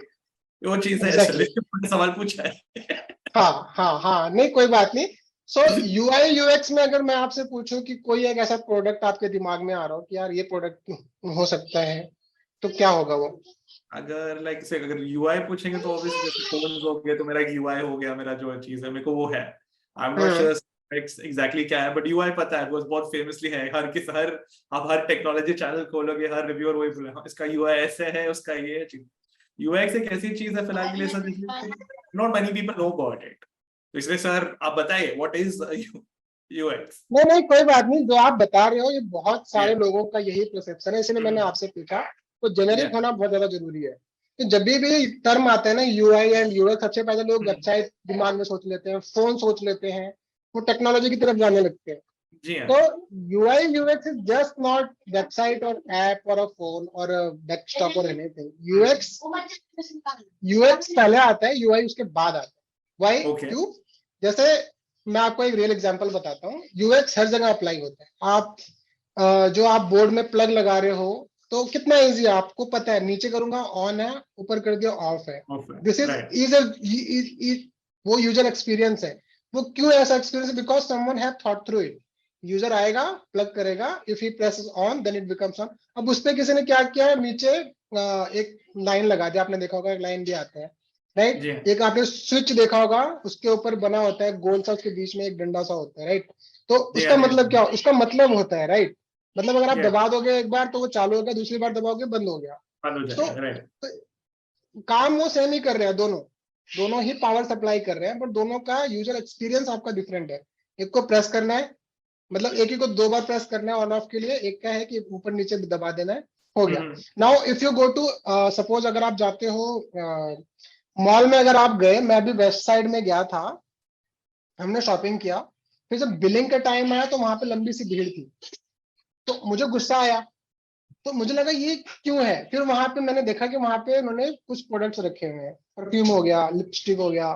वो चीज है असल, एग्जैक्टली इसलिए सवाल पूछा है। हाँ, नहीं कोई बात नहीं। सो यूआई यूएक्स में अगर मैं आपसे पूछूं कि कोई एक ऐसा प्रोडक्ट आपके दिमाग में आ रहा हो कि यार ये प्रोडक्ट हो सकता है, तो क्या होगा वो? अगर लाइक से अगर यूआई पूछेंगे तो ऑब्वियसली जैसे फोन्स हो गए तो मेरा एक यूआई हो गया, मेरा जो चीज है मेरे को वो है। I am not hmm sure exactly क्या है, बट यूआई पता है, वो बहुत फेमसली है। हर आप हर टेक्नोलॉजी चैनल खोलोगे, हर रिव्यूअर वही बोले, हाँ, इसका यूआई ऐसे है, उसका ये चीज। यूएक्स एक ऐसी चीज है फिलहाल के लिए sir, not many people know about it. तो इसलिए सर आप बताइए व्हाट इज यूएक्स? नहीं नहीं कोई बात नहीं, जो आप बता रहे हो ये बहुत सारे लोगों का यही परसेप्शन है, इसलिए मैंने आपसे पूछा। तो जेनेरिक होना बहुत ज्यादा जरूरी है। तो जब भी टर्म आते हैं ना यूआई एंड यूएक्स, सबसे पहले लोग वेबसाइट दिमाग में सोच लेते हैं, फोन सोच लेते हैं, वो टेक्नोलॉजी की तरफ जाने लगते हैं। जी हाँ। तो UI UX is just not website और ऐप और अ फोन और डेस्कटॉप और एनीथिंग। यूएक्स यूएक्स पहले आता है, यूआई उसके बाद आता है। Why okay. क्यों? जैसे मैं आपको एक रियल एग्जांपल बताता हूँ, यूएक्स हर जगह अप्लाई होता है। आप जो आप बोर्ड में प्लग लगा रहे हो, तो कितना इजी है, आपको पता है, नीचे करूंगा ऑन है, ऊपर कर दिया ऑफ है। This is right. इज वो यूजर एक्सपीरियंस है। वो क्यों ऐसा experience? Because someone have thought through it. User आएगा, प्लग करेगा, if he presses on then it becomes on. अब उस पे किसी ने क्या किया, नीचे एक लाइन लगा दिया, आपने देखा होगा एक लाइन भी आता है, राइट। जी एक आपने स्विच देखा होगा, उसके ऊपर बना होता है गोल सा, उसके बीच में एक डंडा सा होता है, राइट। तो जी उसका जी मतलब क्या, उसका मतलब होता है, राइट, मतलब अगर आप जी दबा दोगे एक बार तो वो चालू होगा, दूसरी बार दबाओगे बंद हो गया। बंद हो तो, जाएगा, राइट। तो काम वो सेम ही कर रहे हैं, दोनों दोनों ही पावर सप्लाई कर रहे हैं, बट दोनों का यूजर एक्सपीरियंस आपका डिफरेंट है। एक को प्रेस करना है, मतलब एक ही को 2 बार प्रेस करना है ऑन ऑफ के लिए, एक का है कि ऊपर नीचे दबा देना है, हो गया। Hmm, now if you go to, suppose अगर आप जाते हो मॉल में, अगर आप गए, मैं अभी वेस्ट साइड में गया था, हमने शॉपिंग किया, फिर जब बिलिंग का टाइम आया तो वहां पे लंबी सी भीड़ थी, तो मुझे गुस्सा आया। तो मुझे लगा ये क्यों है, फिर वहां पे मैंने देखा कि वहां पे उन्होंने कुछ प्रोडक्ट्स रखे हुए हैं, परफ्यूम हो गया, लिपस्टिक हो गया,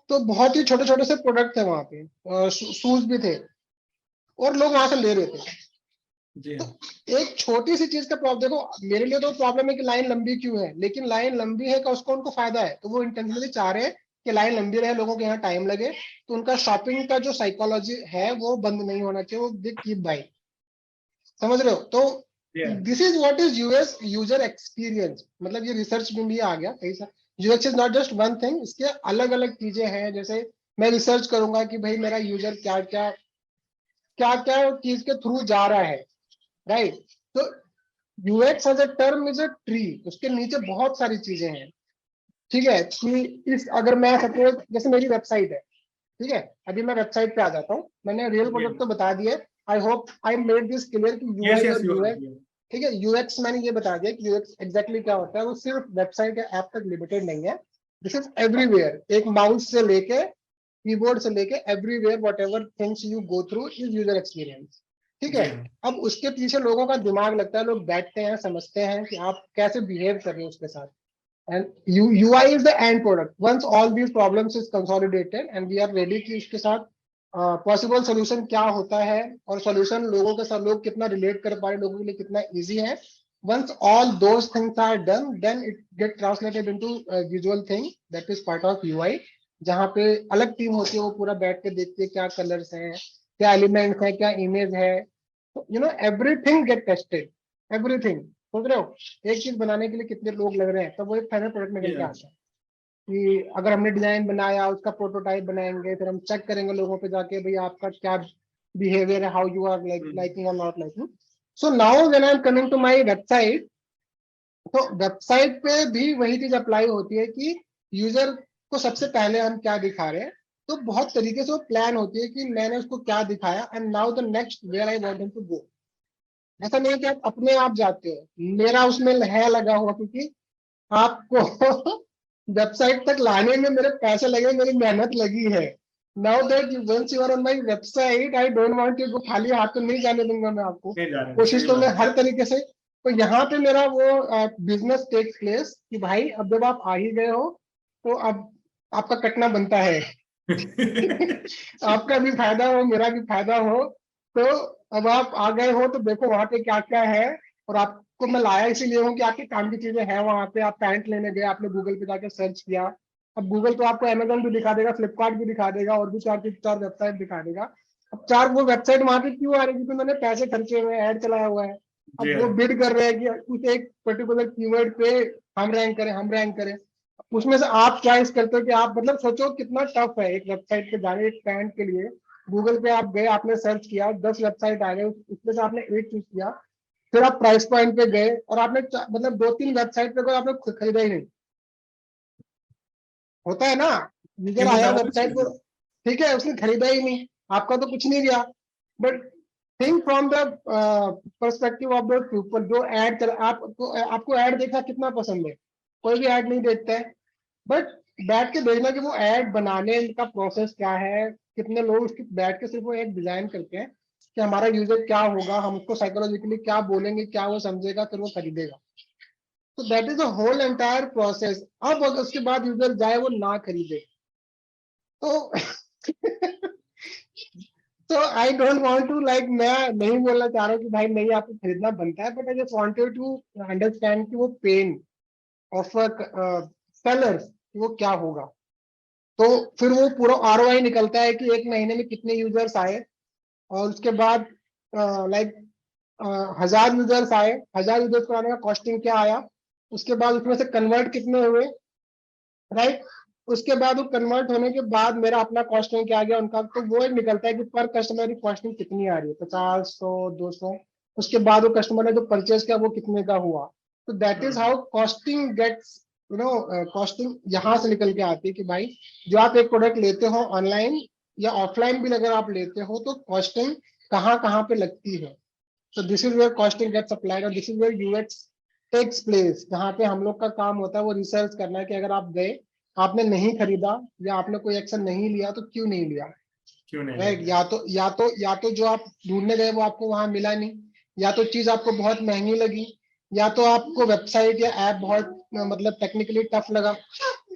तो बहुत ही छोटे छोटे से प्रोडक्ट थे वहां पे, शूज भी थे, और लोग वहां से ले रहे थे। जी तो एक छोटी सी चीज का प्रॉब्लम देखो, मेरे लिए तो प्रॉब्लम है कि लाइन लंबी क्यों है, लेकिन लाइन लंबी है का उसको उनको फायदा है, तो वो इंटेंशनली चाह रहे हैं कि लाइन लंबी रहे, लोगों के यहाँ टाइम लगे, तो उनका शॉपिंग का जो साइकोलॉजी है वो बंद नहीं होना चाहिए, वो दे कीप बाइंग। समझ रहे हो? तो जी this is what is US user experience, मतलब ये रिसर्च में भी आ गया कई सारा। UX is not just one thing, इसके अलग अलग चीजें हैं, जैसे मैं रिसर्च करूंगा कि भाई मेरा यूजर क्या क्या चीज के थ्रू जा रहा है, राइट। तो UX as a term is a tree, उसके नीचे बहुत सारी चीजें हैं, ठीक है। कि इस अगर मैं सपोज जैसे मेरी वेबसाइट है, ठीक है, अभी मैं वेबसाइट पे आ जाता हूँ, मैंने रियल जी प्रोडक्ट तो बता दिए। आई hope I made this clear कि यस यूआई यस और यू यूएक्स, ठीक है, यूएक्स मैंने ये बता दिया कि यूएक्स एग्जैक्टली क्या होता है, वो सिर्फ वेबसाइट या ऐप तक लिमिटेड नहीं है, दिस इज एवरीवेयर, एक माउस से लेके कीबोर्ड से लेके everywhere, what ever things you go through is user experience, ठीक है। जी अब उसके पीछे लोगों का दिमाग लगता है, लोग बैठते हैं, समझते हैं कि आप कैसे बिहेव कर रहे हो उसके साथ, and UI is the end product. Once all these problems is consolidated and we are ready कि उसके साथ पॉसिबल सोल्यूशन क्या होता है, और सोल्यूशन लोगों के साथ लोग कितना रिलेट कर पा रहे, लोगों के लिए कितना इजी है, once all those things are done then it get translated into a visual thing that is part of UI, जहाँ पे अलग टीम होती है, वो पूरा बैठ के देखती है क्या कलर्स हैं, क्या एलिमेंट्स हैं, क्या इमेज है, you know everything get tested, everything. सोच रहे हो एक चीज बनाने के लिए कितने लोग लग रहे हैं, तब वो एक फाइनल प्रोडक्ट निकल के आता है। कि अगर हमने डिजाइन बनाया, उसका प्रोटोटाइप बनाएंगे, फिर हम चेक करेंगे लोगों पे जाके, भाई आपका क्या बिहेवियर है, हाउ यू आर लाइकिंग और not liking. So now when I am coming to my website, तो वेबसाइट पे भी वही चीज अप्लाई होती है कि यूजर को सबसे पहले हम क्या दिखा रहे हैं, तो बहुत तरीके से वो प्लान होती है कि मैंने उसको क्या दिखाया and now the next where I want him to go. ऐसा नहीं है कि आप अपने आप जाते हो, मेरा उसमें है लगा हुआ, क्योंकि आपको वेबसाइट तक लाने में मेरे पैसे लगे, मेरी मेहनत लगी है। Now that you once you are on my website, I don't want you go, खाली हाथ तो नहीं जाने दूंगा मैं आपको, नहीं जा रहे, कोशिश सही तो मैं बात हर तरीके से। तो यहाँ पे मेरा वो बिजनेस टेक्स प्लेस कि भाई अब जब आप आ ही गए हो, तो अब आपका कटना बनता है। है। आपका भी फायदा हो, मेरा भी फायदा हो। तो अब आप आ गए हो तो देखो वहां पे क्या क्या है, और आपको मैं लाया इसीलिए हूँ कि आपके काम की चीजें हैं वहां पे। आप पैंट लेने गए, आपने गूगल पे जाके सर्च किया, अब गूगल तो आपको अमेजोन भी दिखा देगा, फ्लिपकार्ट भी दिखा देगा, और भी चार वेबसाइट दिखा देगा। अब चार वो वेबसाइट वहां पे क्यों आ रही है, क्योंकि उन्होंने पैसे खर्चे हुए हैं, ऐड चलाया हुआ है। जी अब वो हाँ, बिड कर रहे हैं कि उस एक पर्टिकुलर कीवर्ड पे हम रैंक करें, हम रैंक करें। उसमें से आप चॉइस करते हो कि आप, मतलब सोचो कितना टफ है एक वेबसाइट पे जाने, एक पैंट के लिए गूगल पे आप गए, आपने सर्च किया, 10 वेबसाइट आ गए, उसमें से आपने एक चूज किया, फिर आप प्राइस पॉइंट पे गए और आपने मतलब 2-3 वेबसाइट पे गए, आपने खरीदा ही नहीं। होता है ना, यूजर ये आया होता है वेबसाइट कुछ। पर, ठीक है, उसने खरीदा ही नहीं, आपका तो कुछ नहीं गया। But think from the perspective of the people जो ऐड कर, आपको ऐड देखना कितना पसंद है, कोई भी ऐड नहीं देखता है, बट बैठ के देखना कि वो ऐड बनाने का प्रोसेस क्या है, कितने लोग उसकी बैठ के सिर्फ वो एक डिजाइन करते हैं कि हमारा यूजर क्या होगा, हम उसको साइकोलॉजिकली क्या बोलेंगे, क्या वो समझेगा, फिर वो खरीदेगा। तो that is the whole entire process. अब अगर उसके बाद यूजर जाए वो ना खरीदे, तो तो I don't want to like, मैं नहीं बोलना चाह रहा हूँ कि भाई नहीं आपको खरीदना बनता है, but I just wanted to understand कि वो पेन ऑफ सेलर्स वो क्या होगा। तो फिर वो पूरा आरओआई निकलता है कि एक महीने में कितने यूजर्स आए, और उसके बाद लाइक 1000 यूजर्स आए, 1000 यूजर्स को आने का कॉस्टिंग क्या आया, उसके बाद उसमें से कन्वर्ट कितने हुए, राइट। उसके बाद वो कन्वर्ट होने के बाद मेरा अपना कॉस्टिंग क्या आ गया उनका, तो वो एक निकलता है कि पर कस्टमर की कॉस्टिंग कितनी आ रही है, 50, 100, 200। उसके बाद वो कस्टमर ने जो परचेज किया वो कितने का हुआ। तो that is how costing gets, costing यहाँ से निकल के आती है कि भाई जो आप एक प्रोडक्ट लेते हो ऑनलाइन या ऑफलाइन भी अगर आप लेते हो तो कॉस्टिंग कहाँ कहाँ पे लगती है। तो this is where costing gets applied और this is where UX takes place. जहाँ पे हम लोग का काम होता है वो रिसर्च करना है कि अगर आप गए, आपने नहीं खरीदा या आपने कोई एक्शन नहीं लिया तो क्यों नहीं लिया। क्यों नहीं राइट, लेंगे? या तो जो आप ढूंढने गए वो आपको वहां मिला नहीं, या तो चीज आपको बहुत महंगी लगी, या तो आपको वेबसाइट या ऐप बहुत मतलब टेक्निकली टफ लगा।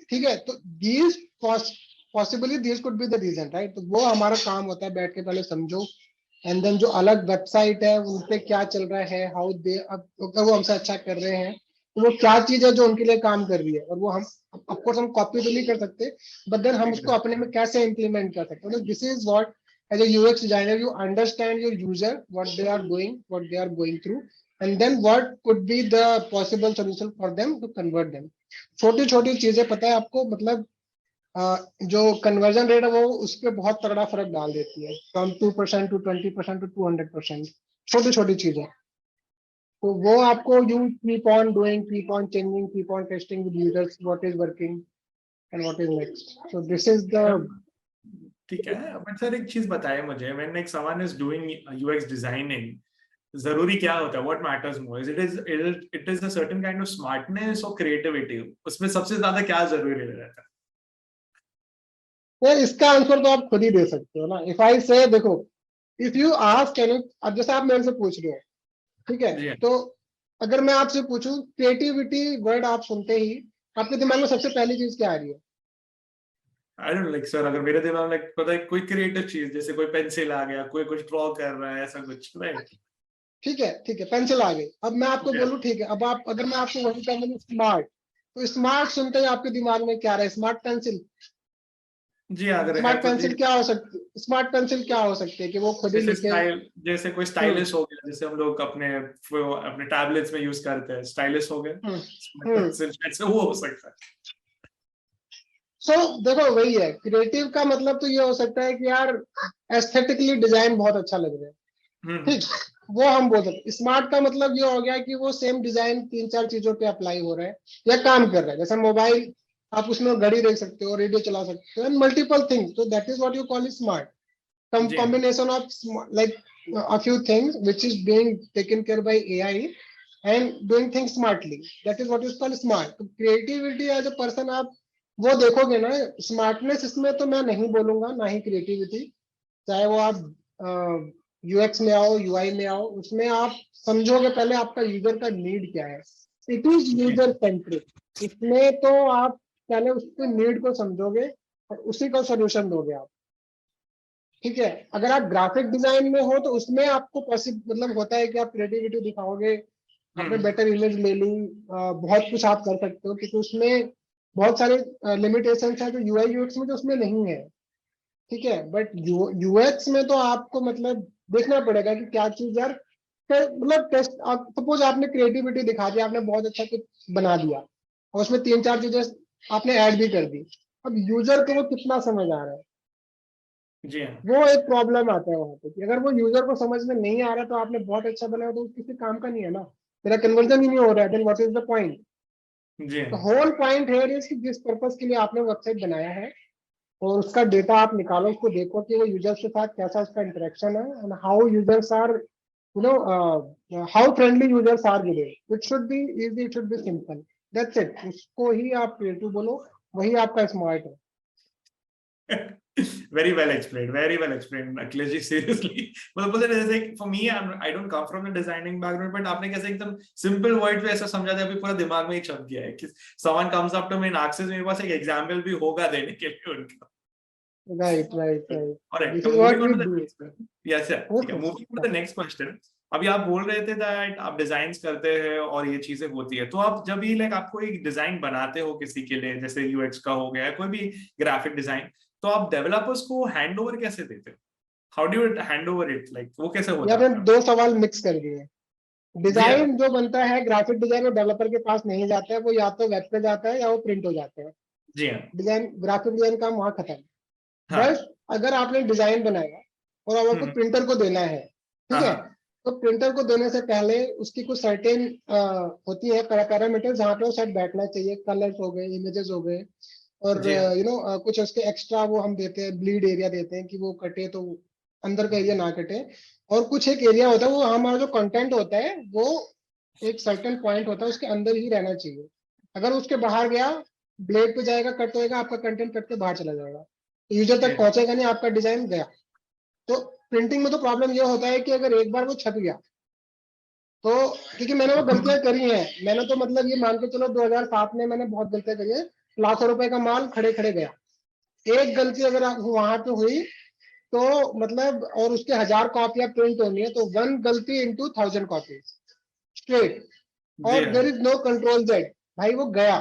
ठीक है, तो these possibly these could be the reason, right. तो वो हमारा काम होता है बैठ के पहले समझो, एंड देन जो अलग वेबसाइट है उन पे क्या चल रहा है, हाउ दे, अगर वो हमसे अच्छा कर रहे हैं तो वो क्या चीज है जो उनके लिए काम कर रही है, और वो हम ऑफकोर्स हम कॉपी तो नहीं कर सकते, बट देन हम उसको अपने में कैसे इम्प्लीमेंट कर सकते हैं। This is what as a UX designer you understand your user, what they are doing, what they are going through, and then what could be the possible solution for them to convert them। छोटी छोटी चीजें पता है आपको, मतलब जो conversion rate है वो उस पर बहुत तगड़ा फर्क डाल देती है, फ्रॉम 2% टू 20% टू 200%। छोटी छोटी चीजें, तो वो आपको you keep on doing, keep on changing, keep on testing with users what is working and what is next. So this is the ठीक है, बट सर एक चीज बताए मुझे, when like someone is doing UX designing, जरूरी क्या होता है, what matters more, it is a certain kind of smartness और क्रिएटिविटी, उसमें सबसे ज्यादा क्या जरूरी रहता यार, इसका आंसर तो आप खुद ही दे सकते हो ना। इफ आई से देखो, इफ यू आस्क एनी, अब जैसे आप मेरे से पूछ रहे हो, ठीक है, है? जी, तो अगर मैं आपसे पूछूं क्रिएटिविटी वर्ड आप सुनते ही आपके दिमाग में सबसे पहली चीज क्या आ रही है। आई डोंट लाइक सर, अगर मेरे दिमाग में लाइक पता है कोई क्रिएटिव चीज, जैसे कोई पेंसिल आ गया, कोई कुछ ड्रॉ कर रहा है, ऐसा कुछ, राइट? ठीक है, ठीक है, पेंसिल आ गई। अब मैं आपको जी, बोलूं, ठीक है, अब आप, अगर मैं आपको वही कहूँ स्मार्ट, तो स्मार्ट सुनते ही आपके दिमाग में क्या आ रहा है, स्मार्ट पेंसिल। जी अगर है स्मार्ट तो पेंसिल क्या हो सकती है, स्मार्ट पेंसिल क्या हो सकती है कि वो खुद ही जैसे लिखे। स्टाइल, जैसे कोई हम्म स्टाइलिश हो गया, जैसे हम लोग अपने अपने टैबलेट्स में यूज करते हैं, स्टाइलिश हो गए, हम्म हम्म पेंसिल ऐसे वो हो सकता है। सो देखो, वही है क्रिएटिव का मतलब, तो ये हो सकता है कि यार एस्थेटिकली डिजाइन बहुत अच्छा लग रहा है, हम्म। ठीक, वो हम बोल सकते। स्मार्ट का मतलब ये हो गया कि वो सेम डिजाइन तीन चार चीजों पे अप्लाई हो रहा है या काम कर रहा है। जैसे मोबाइल, आप उसमें घड़ी देख सकते हो, रेडियो चला सकते हो, एंड मल्टीपल थिंग्स, तो that is what you call smart. जी हाँ। combination of like a few things which is being taken care by AI and doing things smartly, that is what is called smart। तो creativity as a person आप वो देखोगे ना, smartness इसमें तो मैं नहीं बोलूंगा, ना ही क्रिएटिविटी। चाहे वो आप यूएक्स में आओ, यूआई में आओ, उसमें आप समझोगे पहले आपका यूजर का नीड क्या है। इट इज जी यूजर सेंट्रिक। इसमें तो आप पहले उसके नीड को समझोगे और उसी का सोल्यूशन दोगे आप। ठीक है, अगर आप ग्राफिक डिजाइन में हो तो उसमें आपको पॉसिबल मतलब होता है कि आप क्रिएटिविटी दिखाओगे, आपने हम्म। बेटर इमेज ले ली, बहुत कुछ आप कर सकते हो, क्योंकि उसमें बहुत सारे लिमिटेशंस हैं जो यूआई यूएक्स में, जो उसमें नहीं है। ठीक है, बट यूएक्स में तो आपको मतलब देखना पड़ेगा कि क्या चीज यार, मतलब टेस्ट, सपोज आपने क्रिएटिविटी दिखा दी, आपने बहुत अच्छा कुछ बना दिया और उसमें तीन चार चीजें आपने ऐड भी कर दी, अब यूजर को वो कितना समझ आ रहा है, जी हाँ। वो एक प्रॉब्लम आता है वहां पे कि अगर वो यूजर को समझ में नहीं आ रहा तो आपने बहुत अच्छा बनाया तो किसी काम का नहीं है ना, तेरा कन्वर्जन ही नहीं हो रहा है, then what is the point. जी द हाँ। होल पॉइंट हियर इज कि जिस पर्पस के लिए आपने वेबसाइट बनाया है और उसका डेटा आप निकालो, उसको देखो कि वो यूजर्स के साथ कैसा उसका इंटरेक्शन है, and how users are, you know, how friendly users are with it. It should be easy, it should be simple, that's it. उसको ही आप क्रिएटिव बोलो, वही आपका स्मार्ट है। Very well explained, very well explained, Akhilesh ji, seriously। मतलब मुझे जैसे for me, I don't come from the designing background, but आपने कैसे एकदम simple words में ऐसा समझा दिया, अभी पूरा दिमाग में ही छप गया है कि someone comes up to me and asks, मेरे पास एक एग्जाम्पल भी होगा देने के लिए उनका। Right right right, Alright, this so is moving what on we to the do. next one. Yes, sir. ठीक है, moving on to the next question. अभी आप बोल रहे थे दैट आप डिजाइन करते हैं और ये चीजें होती है, तो आप जब भी लाइक आपको एक डिजाइन बनाते हो किसी के लिए, जैसे यूएक्स का हो गया, कोई भी ग्राफिक डिजाइन, तो आप डेवलपर्स को हैंड ओवर कैसे देते हो? How do you hand over it, like वो कैसे या होता है फिर आपका? दो सवाल मिक्स कर दिए। जी हाँ। डिजाइन जो बनता है ग्राफिक डिजाइन, वो डेवलपर के पास नहीं जाता है, वो या तो वेब पे जाता है या वो प्रिंट हो जाता है। जी हाँ। डिजाइन, ग्राफिक डिजाइन काम वहां खत्म। हाँ। बस अगर आपने डिजाइन बनाया और अब आपको प्रिंटर को देना है, ठीक है, हाँ। तो प्रिंटर को देने से पहले उसकी कुछ सर्टेन होती है पैरामीटर जहाँ पे वो सेट बैठना चाहिए, कलर्स हो गए, इमेजेस हो गए, और जी हाँ। कुछ उसके एक्स्ट्रा वो हम देते हैं, ब्लीड एरिया देते हैं कि वो कटे तो अंदर का एरिया ना कटे। और कुछ एक एरिया होता है, वो हमारा जो कंटेंट होता है वो एक सर्टेन पॉइंट होता है, उसके अंदर ही रहना चाहिए। अगर उसके बाहर गया, ब्लेड पे जाएगा, कट होएगा, आपका कंटेंट कट के बाहर चला जाएगा, यूजर जी तक पहुंचेगा नहीं, आपका डिजाइन गया। तो प्रिंटिंग में तो प्रॉब्लम ये होता है कि अगर एक बार वो छप गया तो, क्योंकि मैंने वो गलतियां करी हैं, मैंने तो मतलब ये मान के चलो 2007 में मैंने बहुत गलतियां करी है, लाखों रुपए का माल खड़े खड़े गया। एक गलती अगर वहां पे हुई तो मतलब, और उसके 1000 कॉपियां प्रिंट होनी है, तो वन गलती इंटू 1000 कॉपी स्ट्रेट, जी और हाँ। There is no control Z, भाई वो गया।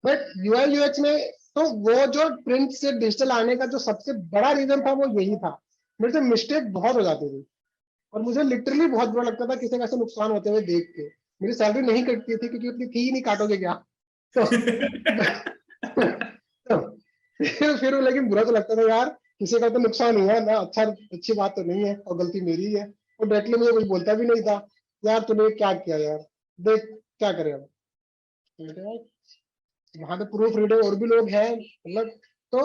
बट यूआई यूएक्स में तो वो जो प्रिंट से डिजिटल आने का जो सबसे बड़ा रीजन था वो यही था, मेरे से मिस्टेक बहुत हो जाती थी, और मुझे लिटरली बहुत बुरा लगता था किसी का ऐसे नुकसान होते हुए देख के। मेरी सैलरी नहीं कटती थी क्योंकि उतनी थी ही नहीं, काटोगे क्या? तो, तो फिर लेकिन बुरा तो लगता था यार, किसी का तो नुकसान हुआ ना, अच्छा अच्छी बात तो नहीं है, और गलती मेरी ही है। और डायरेक्टली मुझे कुछ बोलता भी नहीं था, यार तूने क्या किया यार, देख क्या करे अब। वहां पे प्रूफ रीडर और भी लोग हैं मतलब। तो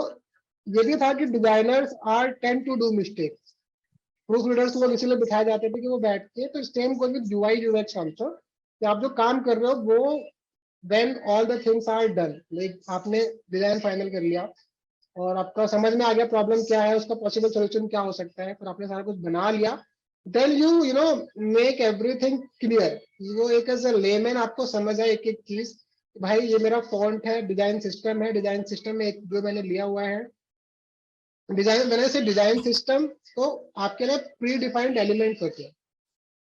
ये भी था कि designers are tend to do mistake. Proof readers लोग इसीलिए बिठाए जाते थे कि वो बैठ के, तो same goes with UI UX also, कि आप जो काम कर रहे हो वो when all the things are done, like आपने डिजाइन फाइनल कर लिया और आपका समझ में आ गया प्रॉब्लम क्या है, उसका पॉसिबल सोल्यूशन क्या हो सकता है, फिर आपने सारा कुछ बना लिया, then you know make everything clear. वो एक एज अ लेमैन आपको समझ आए एक एक चीज, भाई ये मेरा फॉन्ट है, डिजाइन सिस्टम है, डिजाइन सिस्टम में एक जो मैंने लिया हुआ है डिजाइन, मैंने से डिजाइन सिस्टम, तो आपके लिए प्री डिफाइंड एलिमेंट्स होते हैं,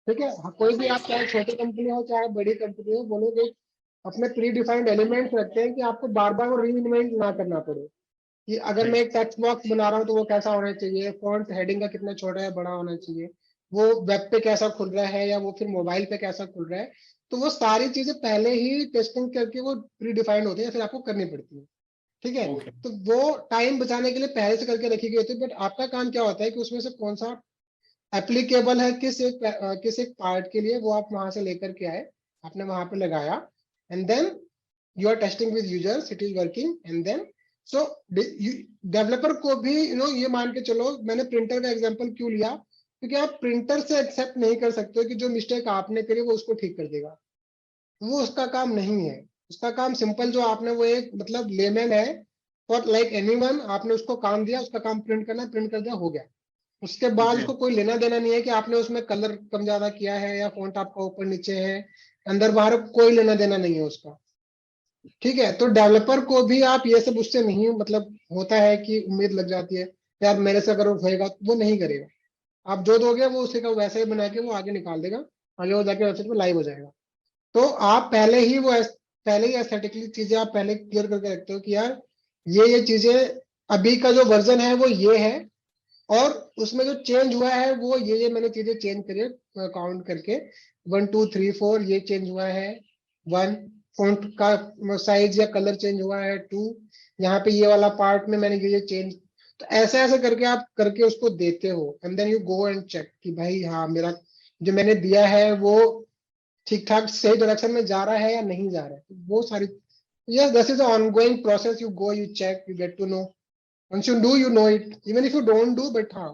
ठीक है। कोई भी आप चाहे छोटी कंपनी हो चाहे बड़ी कंपनी हो, वो लोग एक अपने प्री डिफाइंड एलिमेंट्स रखते हैं कि आपको बार बार वो री इन्वेंट ना करना पड़े, कि अगर मैं एक टेक्स्ट बॉक्स बना रहा हूँ तो वो कैसा होना चाहिए, फॉन्ट हेडिंग का कितना छोटा है बड़ा होना चाहिए, वो वेब पे कैसा खुल रहा है या वो फिर मोबाइल पे कैसा खुल रहा है, तो वो सारी चीजें पहले ही टेस्टिंग करके वो प्री डिफाइंड होती है, फिर आपको करनी पड़ती है, ठीक है। ओके। तो वो टाइम बचाने के लिए पहले से करके रखी गई होती है, बट आपका काम क्या होता है कि उसमें से कौन सा एप्लीकेबल है किस एक पार्ट के लिए, वो आप वहां से लेकर के आए, आपने वहां पे लगाया, and then you are testing with users, it is working, and then so developer को भी ये मान के चलो, मैंने प्रिंटर का एग्जांपल क्यों लिया, क्योंकि आप प्रिंटर से एक्सेप्ट नहीं कर सकते हो कि जो मिस्टेक आपने करी वो उसको ठीक कर देगा, वो उसका काम नहीं है। उसका काम सिंपल, जो आपने वो एक मतलब लेमैन है, और लाइक एनीवन, आपने उसको काम दिया, उसका काम प्रिंट करना, प्रिंट कर दिया, हो गया। उसके बाद जी। उसको कोई लेना देना नहीं है कि आपने उसमें कलर कम ज्यादा किया है या फॉन्ट आपका ऊपर नीचे है, अंदर बाहर कोई लेना देना नहीं है उसका, ठीक है। तो डेवलपर को भी आप ये सब उससे नहीं, मतलब होता है कि उम्मीद लग जाती है यार मेरे से अगर वो होएगा, तो वो नहीं करेगा। आप जो दोगे वो उसी का वैसे ही बना के वो आगे निकाल देगा, आगे वो जाके वेबसाइट पे लाइव हो जाएगा। तो आप पहले ही पहले ही एस्थेटिकली चीजें आप पहले क्लियर करके रखते हो कि यार ये चीजें, अभी का जो वर्जन है वो ये है, और उसमें जो चेंज हुआ है वो ये मैंने चीजें चेंज करी काउंट करके, 1 2 3 4 ये चेंज हुआ है, 1 फॉन्ट का साइज या कलर चेंज हुआ है, 2 यहाँ पे ये वाला पार्ट में मैंने ये चेंज। तो ऐसे ऐसे करके आप करके उसको देते हो, and then you go and check कि भाई हाँ मेरा जो मैंने दिया है वो ठीक ठाक सही डायरेक्शन में जा रहा है या नहीं जा रहा है। तो वो सारी, yes this is ongoing process, you go you check you get to know, once you do you know it, even if you don't do, but हाँ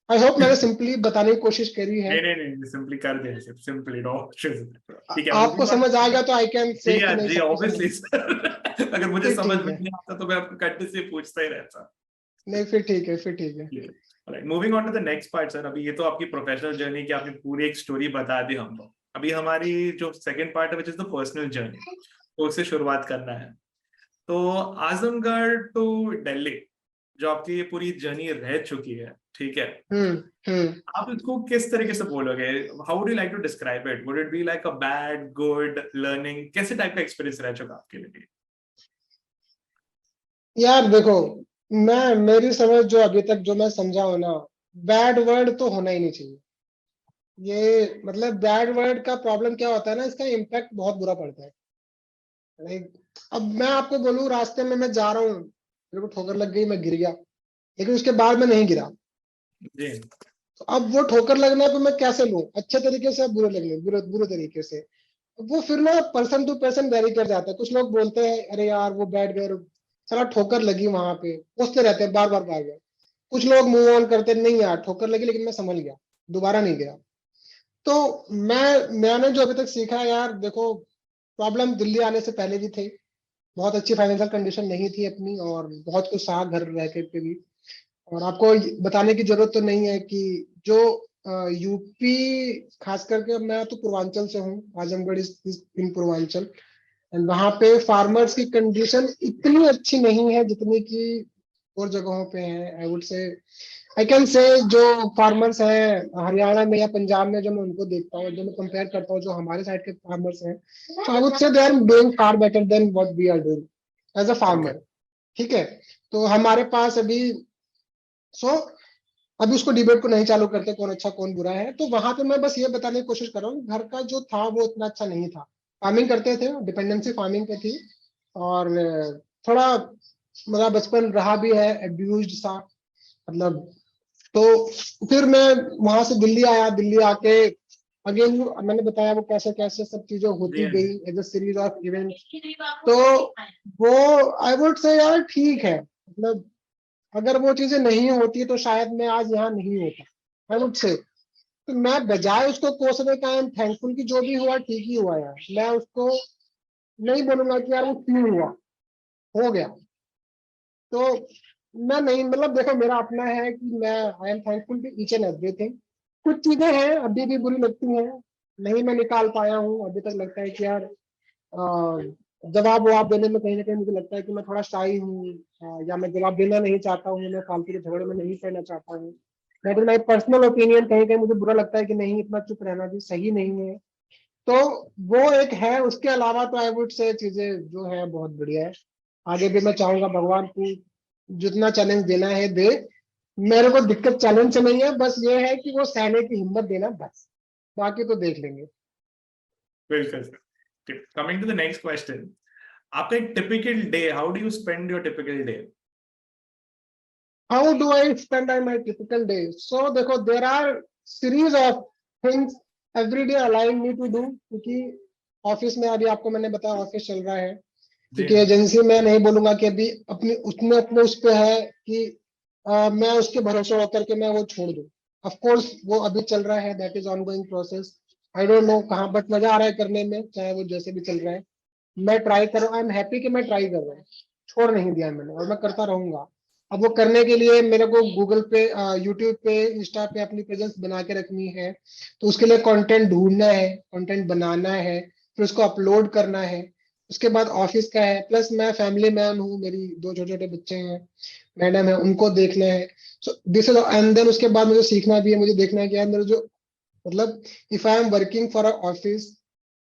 आई होप मैंने सिंपली बताने की कोशिश करी है। नहीं नहीं नहीं, सिंपली कर दे, सिंपली नो। ठीक है, आपको मूविंग ऑन। समझ आ गया तो आई कैन जी से कि हाँ नहीं जी, सबको समझ। Obviously sir. अगर मुझे फिर समझ ठीक में है, नहीं आता तो मैं आपको कंटिन्यूसली पूछता ही रहता। नहीं फिर ठीक है, फिर ठीक है। Moving on to the next part sir. अभी ये तो आपकी प्रोफेशनल जर्नी की आपने पूरी एक स्टोरी बता दी हमको। अभी हमारी जो सेकंड पार्ट है which is the personal journey, तो उससे शुरुआत करना है। तो आजमगढ़ टू दिल्ली जो आपकी ये पूरी जर्नी रह चुकी है, ठीक है, हम्म। आप इसको किस तरीके से बोलोगे? How would you like to describe it? Would it be like a bad, good learning? कैसे टाइप का एक्सपीरियंस रह चुका आपके लिए? यार देखो, मैं मेरी समझ जो अभी तक जो मैं समझा हूं ना, बैड वर्ड तो होना ही नहीं चाहिए। ये मतलब बैड वर्ड का प्रॉब्लम क्या होता है ना, इसका इम्पैक्ट बहुत बुरा पड़ता है। लाइक अब मैं आपको बोलूं, रास्ते में मैं जा रहा हूँ, मेरे को ठोकर लग गई, मैं गिर गया, लेकिन उसके बाद मैं नहीं गिरा। जी तो अब वो ठोकर लगने पे मैं कैसे लूं, अच्छे तरीके से, बुरे लगने, बुरे बुरे तरीके से। वो फिर ना पर्सन टू पर्सन वेरी कर जाता है। कुछ लोग बोलते हैं अरे यार वो बैठ गए, साला ठोकर लगी वहां पे, पूछते रहते हैं बार बार बार बार। कुछ लोग मूव ऑन करते हैं, नहीं यार ठोकर लगी लेकिन मैं संभल गया, दोबारा नहीं गया। तो मैंने जो अभी तक सीखा है यार, देखो, प्रॉब्लम दिल्ली आने से पहले भी थे, बहुत अच्छी फाइनेंशियल कंडीशन नहीं थी अपनी, और बहुत कुछ सहा घर रह के भी। और आपको बताने की जरूरत तो नहीं है कि जो यूपी, खास करके मैं तो पूर्वांचल से हूँ, Azamgarh is in Purvanchal, and वहाँ पे फार्मर्स की कंडीशन इतनी अच्छी नहीं है जितनी कि और जगहों पे है। आई वुड से, आई कैन से, जो फार्मर्स हैं हरियाणा में या पंजाब में, जो मैं उनको देखता हूँ, जो मैं कंपेयर करता हूँ जो हमारे साइड के फार्मर्स हैं, तो I would say they are doing far better than what we are doing as a okay farmer. ठीक है, तो हमारे पास अभी, सो अभी उसको डिबेट को नहीं चालू करते कौन अच्छा कौन बुरा है। तो वहां पे मैं बस ये बताने की कोशिश कर रहा हूँ, घर का जो था वो इतना अच्छा नहीं था। फार्मिंग करते थे, डिपेंडेंसी फार्मिंग पे थी, और थोड़ा मेरा बचपन रहा भी है एब्यूज्ड सा, मतलब। तो फिर मैं वहां से दिल्ली आया, दिल्ली आके अगेन मैंने बताया वो कैसे कैसे सब चीजें जी होती हाँ गई जी as a series of event. तो वो, आई वुड से यार ठीक है, मतलब अगर वो चीजें नहीं होती तो शायद मैं आज यहाँ नहीं होता, आई वुड से। तो मैं बजाय उसको कोसने का, आई एम थैंकफुल कि जो भी हुआ ठीक ही हुआ यार। मैं उसको नहीं बोलूंगा कि यार वो क्यों हुआ, हो गया। तो मैं नहीं, मतलब देखो, मेरा अपना है कि मैं I am thankful to each and everything. कुछ चीजें हैं अभी भी बुरी लगती हैं, नहीं मैं निकाल पाया हूँ अभी तक। लगता है कि यार जवाब ववाब देने में कहीं ना कहीं मुझे लगता है कि मैं थोड़ा शाई हूँ, या मैं जवाब देना नहीं चाहता हूँ, मैं फालतू के झगड़े में नहीं पड़ना चाहता हूँ। That is my personal opinion. कहीं कहीं मुझे बुरा लगता है कि नहीं, इतना चुप रहना भी सही नहीं है। तो वो एक है, उसके अलावा तो आई वुड से चीजें जो है बहुत बढ़िया है। आगे भी मैं चाहूंगा भगवान को जितना चैलेंज देना है दे। मेरे को दिक्कत चैलेंज से नहीं है, बस ये है कि वो सहने की हिम्मत देना, बस। बाकी तो देख लेंगे। बिल्कुल sir. Coming to the next question, आपका एक typical day, how do you spend your typical day? How do I spend my typical day? So देखो, there are series of things every day allowing me to do, क्योंकि office में अभी आपको मैंने बताया office चल रहा है, जी क्योंकि एजेंसी में नहीं बोलूंगा कि अभी अपनी उतने अपने उस पे है कि मैं उसके भरोसे होकर के मैं वो छोड़ दूं। ऑफ कोर्स वो अभी चल रहा है, that is on going process. I don't no कहाँ, बट मजा आ रहा है करने में, चाहे वो जैसे भी चल रहा है। मैं ट्राई कर रहा हूँ, आई एम हैप्पी कि मैं ट्राई कर रहा हूँ, छोड़ नहीं दिया मैंने, और मैं करता रहूंगा। अब वो करने के लिए मेरे को गूगल पे, यूट्यूब पे, इंस्टा पे अपनी प्रेजेंस बना के रखनी है। तो उसके लिए कंटेंट ढूंढना है, कंटेंट बनाना है, फिर उसको अपलोड करना है। उसके बाद ऑफिस का है, प्लस मैं फैमिली मैन हूँ, मेरी दो छोटे छोटे बच्चे हैं, मैडम है, उनको देखना है। So this is, and then उसके बाद मुझे सीखना भी है, मुझे देखना है कि यार मेरे जो, मतलब if I am working for a office,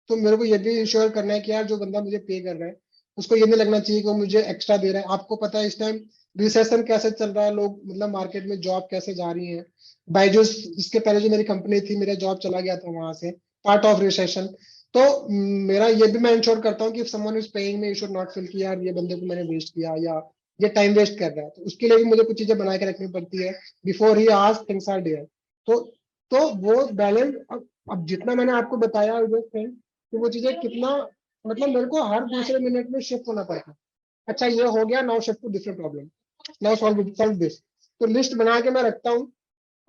तो मेरे को ये भी इंश्योर करना है कि यार जो बंदा मुझे पे कर रहा है उसको ये नहीं लगना चाहिए कि वो मुझे एक्स्ट्रा दे रहा है। आपको पता है इस टाइम रिसेशन कैसे चल रहा है, लोग मतलब मार्केट में जॉब कैसे जा रही है। बायजूस, इसके पहले जो मेरी कंपनी थी, मेरा जॉब चला गया था वहां से, पार्ट ऑफ रिसेशन। तो मेरा ये भी मैं इंश्योर करता हूँ कि someone is paying me, you should not feel कि यार ये बंदे को मैंने वेस्ट किया, या ये टाइम वेस्ट कर रहा है। तो उसके लिए भी मुझे कुछ चीजें बना के रखनी पड़ती है, before he ask things are there. तो तो वो बैलेंस, अब जितना मैंने आपको बताया कि वो चीजें कितना, मतलब मेरे को हर दूसरे मिनट में शिफ्ट होना पड़ता है। अच्छा ये हो गया, now shift to different problem, now solve this. तो लिस्ट बना के मैं रखता हूँ।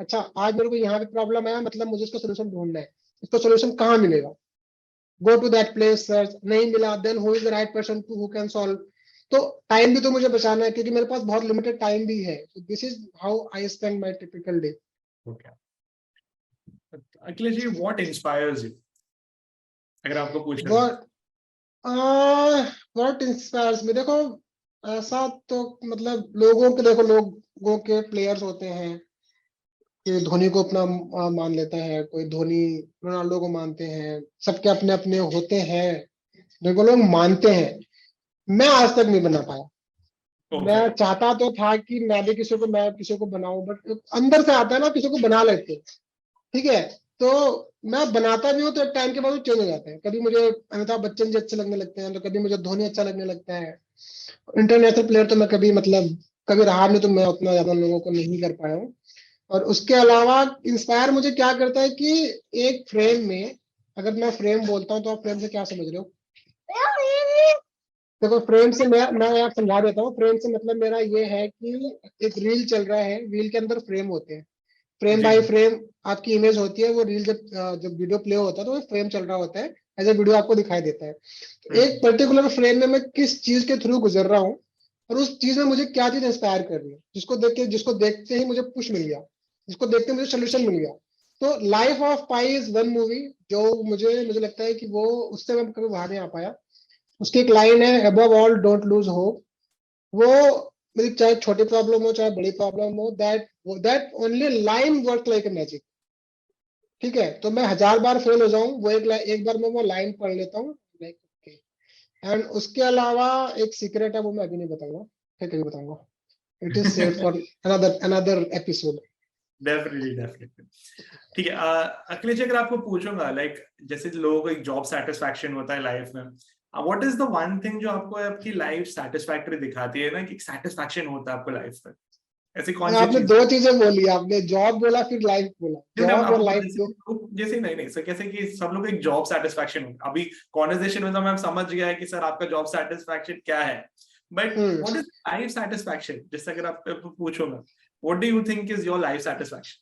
अच्छा आज मेरे को यहाँ पे प्रॉब्लम आया, मतलब मुझे इसका सोल्यूशन ढूंढना है, इसका सोल्यूशन कहाँ मिलेगा, go to that place, search, नहीं मिला, then who is the right person to who can solve. तो टाइम भी तो मुझे बचाना है, क्योंकि मेरे पास बहुत लिमिटेड टाइम भी है। This is how I spend my typical day. Okay, Akhilesh ji, what inspires you, अगर आपको पूछना है? व्हाट इंस्पायर्स मी, देखो ऐसा तो, मतलब लोगों के, देखो लोगों के प्लेयर्स होते हैं कि धोनी को अपना मान लेता है कोई, धोनी रोनाल्डो को मानते हैं, सबके अपने अपने होते हैं, देखो लोग मानते हैं। मैं आज तक नहीं बना पाया। मैं ओके चाहता तो था कि मैं भी किसी को बनाऊं, बट अंदर से आता है ना, किसी को बना लेते हैं। ठीक है, तो मैं बनाता भी हूँ तो एक टाइम के बाद वो चेंज हो जाता है। कभी मुझे अमिताभ बच्चन जी अच्छे लगने लगते हैं, तो कभी मुझे धोनी अच्छा लगने लगता है। इंटरनेशनल प्लेयर तो मैं कभी मतलब कभी रहा नहीं, तो मैं उतना ज्यादा लोगों को नहीं कर पाया हूँ। और उसके अलावा इंस्पायर मुझे क्या करता है कि एक फ्रेम में, अगर मैं फ्रेम बोलता हूँ तो आप फ्रेम से क्या समझ रहे हो? देखो फ्रेम से मैं आप समझा देता हूँ। फ्रेम से मतलब मेरा ये है कि एक रील चल रहा है, रील के अंदर फ्रेम होते हैं, फ्रेम जी बाय जी। फ्रेम आपकी इमेज होती है। वो रील जब वीडियो प्ले होता है तो वो फ्रेम चल रहा होता है, एज ए वीडियो आपको दिखाई देता है। तो एक पर्टिकुलर फ्रेम में मैं किस चीज के थ्रू गुजर रहा हूँ, और उस चीज में मुझे क्या चीज इंस्पायर कर रही है, जिसको देखते ही मुझे पुश मिल गया, जिसको देखते ही मुझे सोल्यूशन मिल गया। तो life of pi is one movie जो मुझे लगता है कि वो, उससे मैं कभी बाहर नहीं आ पाया। उसकी एक लाइन है, above all don't lose hope. वो मेरी चाहे छोटी प्रॉब्लम हो चाहे बड़ी प्रॉब्लम हो, that only line work like a magic. ठीक है, तो मैं 1000 बार फेल हो जाऊं, वो एक बार मैं वो लाइन पढ़ लेता हूँ, लाइक ओके। एंड उसके अलावा एक सीक्रेट है, वो मैं अभी नहीं बताऊंगा, फिर कभी बताऊंगा। It is save for another episode. Definitely definitely. ठीक है, अखिलेश अगर आपको पूछूंगा लाइक जैसे लोगों को एक जॉब सेटिस्फैक्शन होता है लाइफ में, what is the one thing जो आपको आपकी लाइफ सेटिस्फैक्टरी दिखाती है ना, कि सेटिस्फैक्शन होता है आपको लाइफ में, ऐसी कौन सी आपने चीज? दो चीजें बोली, आपने जॉब बोला फिर लाइफ बोला, नहीं नहीं, जॉब और आपको लाइफ जैसे दो। जैसे नहीं नहीं सर, कैसे कि सब लोग एक जॉब सेटिस्फैक्शन होता है। अभी कॉन्वर्सेशन में तो मैं समझ गया है कि सर आपका जॉब सेटिस्फैक्शन क्या है, but hmm what is life satisfaction? जैसे अगर आप पूछोगे, what do you think is your life satisfaction?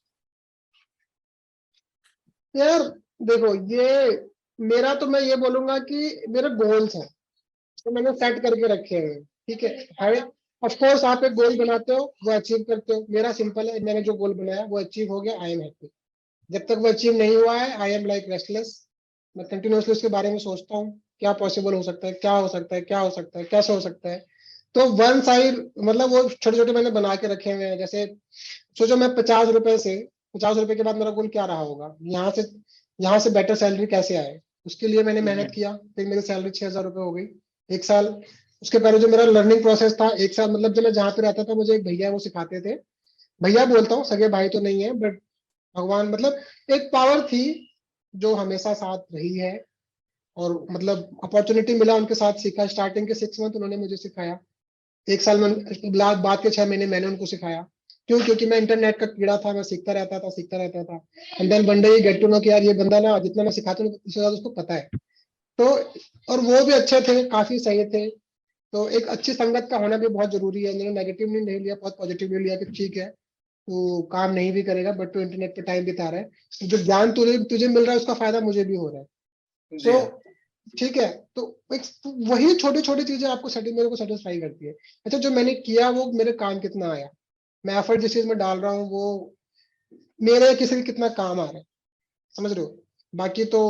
यार देखो, ये मेरा तो मैं ये बोलूंगा कि मेरे गोल्स हैं, तो मैंने सेट करके रखे हैं। ठीक है, ऑफ कोर्स आप एक गोल बनाते हो, वो अचीव करते हो। मेरा सिंपल है, मैंने जो गोल बनाया वो अचीव हो गया, आई एम हैप्पी। जब तक वो अचीव नहीं हुआ है, आई एम लाइक रेस्टलेस। मैं कंटिन्यूअसली उसके बारे में सोचता हूँ, क्या पॉसिबल हो सकता है, क्या हो सकता है, क्या हो सकता है, कैसे हो सकता है। तो वन साइड मतलब वो छोटे छोटे मैंने बना के रखे हुए हैं। जैसे सोचो मैं 50 रुपए से, 50 रुपए के बाद मेरा गोल क्या रहा होगा, यहाँ से बेटर सैलरी कैसे आए। उसके लिए मैंने जी मेहनत किया, फिर मेरी सैलरी 6000 रुपए हो गई एक साल। उसके पहले जो मेरा लर्निंग प्रोसेस था एक साल, मतलब जब मैं जहाँ पे रहता था मुझे एक भैया वो सिखाते थे। भैया बोलता हूँ, सगे भाई तो नहीं है, बट भगवान मतलब एक पावर थी जो हमेशा साथ रही है। और मतलब अपॉर्चुनिटी मिला, उनके साथ सीखा। स्टार्टिंग के 6 मंथ उन्होंने मुझे सिखाया, एक साल में, बाद के 6 महीने मैंने उनको सिखाया। क्यों? क्योंकि मैं इंटरनेट का कीड़ा था, मैं सीखता रहता था। एंड देन वन डे ये गेट टू नो कि यार ये बंदा ना जितना मैं सिखाता हूँ उससे ज्यादा उसको पता है। तो और वो भी अच्छे थे, काफी सही थे। तो एक अच्छी संगत का होना भी बहुत जरूरी है। मैंने नेगेटिव नहीं लिया, बहुत पॉजिटिव लिया कि ठीक है तू काम नहीं भी करेगा बट तू इंटरनेट पे टाइम बिता रहा है, जो ज्ञान तुझे तुझे मिल रहा है उसका फायदा मुझे भी हो रहा है। जी तो हाँ। ठीक है, तो एक वही छोटी छोटी चीजें आपको मेरे को सेटिस्फाई करती है। अच्छा, जो मैंने किया वो मेरे काम कितना आया, मैं एफर्ट जिस चीज में डाल रहा हूँ वो मेरे किसी के कितना काम आ रहा है, समझ रहे हो? बाकी तो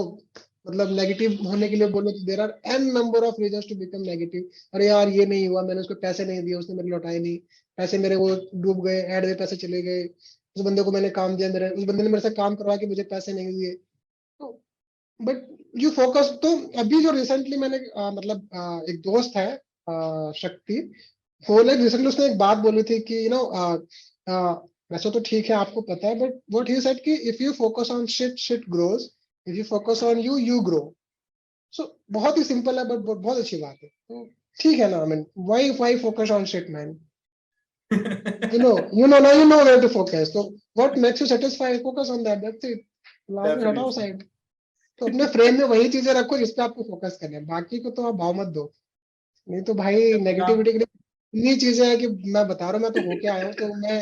मतलब नेगेटिव होने के लिए बोलो तो there are an number of reasons to become negative. अरे यार ये नहीं हुआ, मैंने उसको पैसे नहीं दिए, उसने मेरे लौटाए नहीं, पैसे मेरे वो डूब गए, ऐड में पैसे चले गए, उस बंदे को मैंने काम दिया, मेरे उस बंदे ने मेरे से काम करवा के मुझे पैसे नहीं दिए। तो बट यू फोकस। तो अभी जो रिसेंटली मैंने मतलब एक दोस्त है शक्ति, वो लाइक रिसेंटली उसने एक बात बोली थी कि वैसे तो ठीक है आपको पता है, बट व्हाट ही सेड कि if you focus on shit, shit grows, if you focus on you, you grow. So बहुत ही सिंपल है, बट बहुत अच्छी बात है। तो ठीक है ना, I mean why focus on shit man? you know where to focus. So what makes you satisfied, focus on that, that's it। Last में हटाओ डेफिनेटली। साइड। तो अपने फ्रेम में वही चीजें रखो जिस पे आपको फोकस करना है, बाकी को तो आप भाव मत दो। नहीं तो भाई नेगेटिविटी के लिए इतनी चीजें हैं कि मैं बता रहा हूँ, मैं तो होके आया हूँ, तो मैं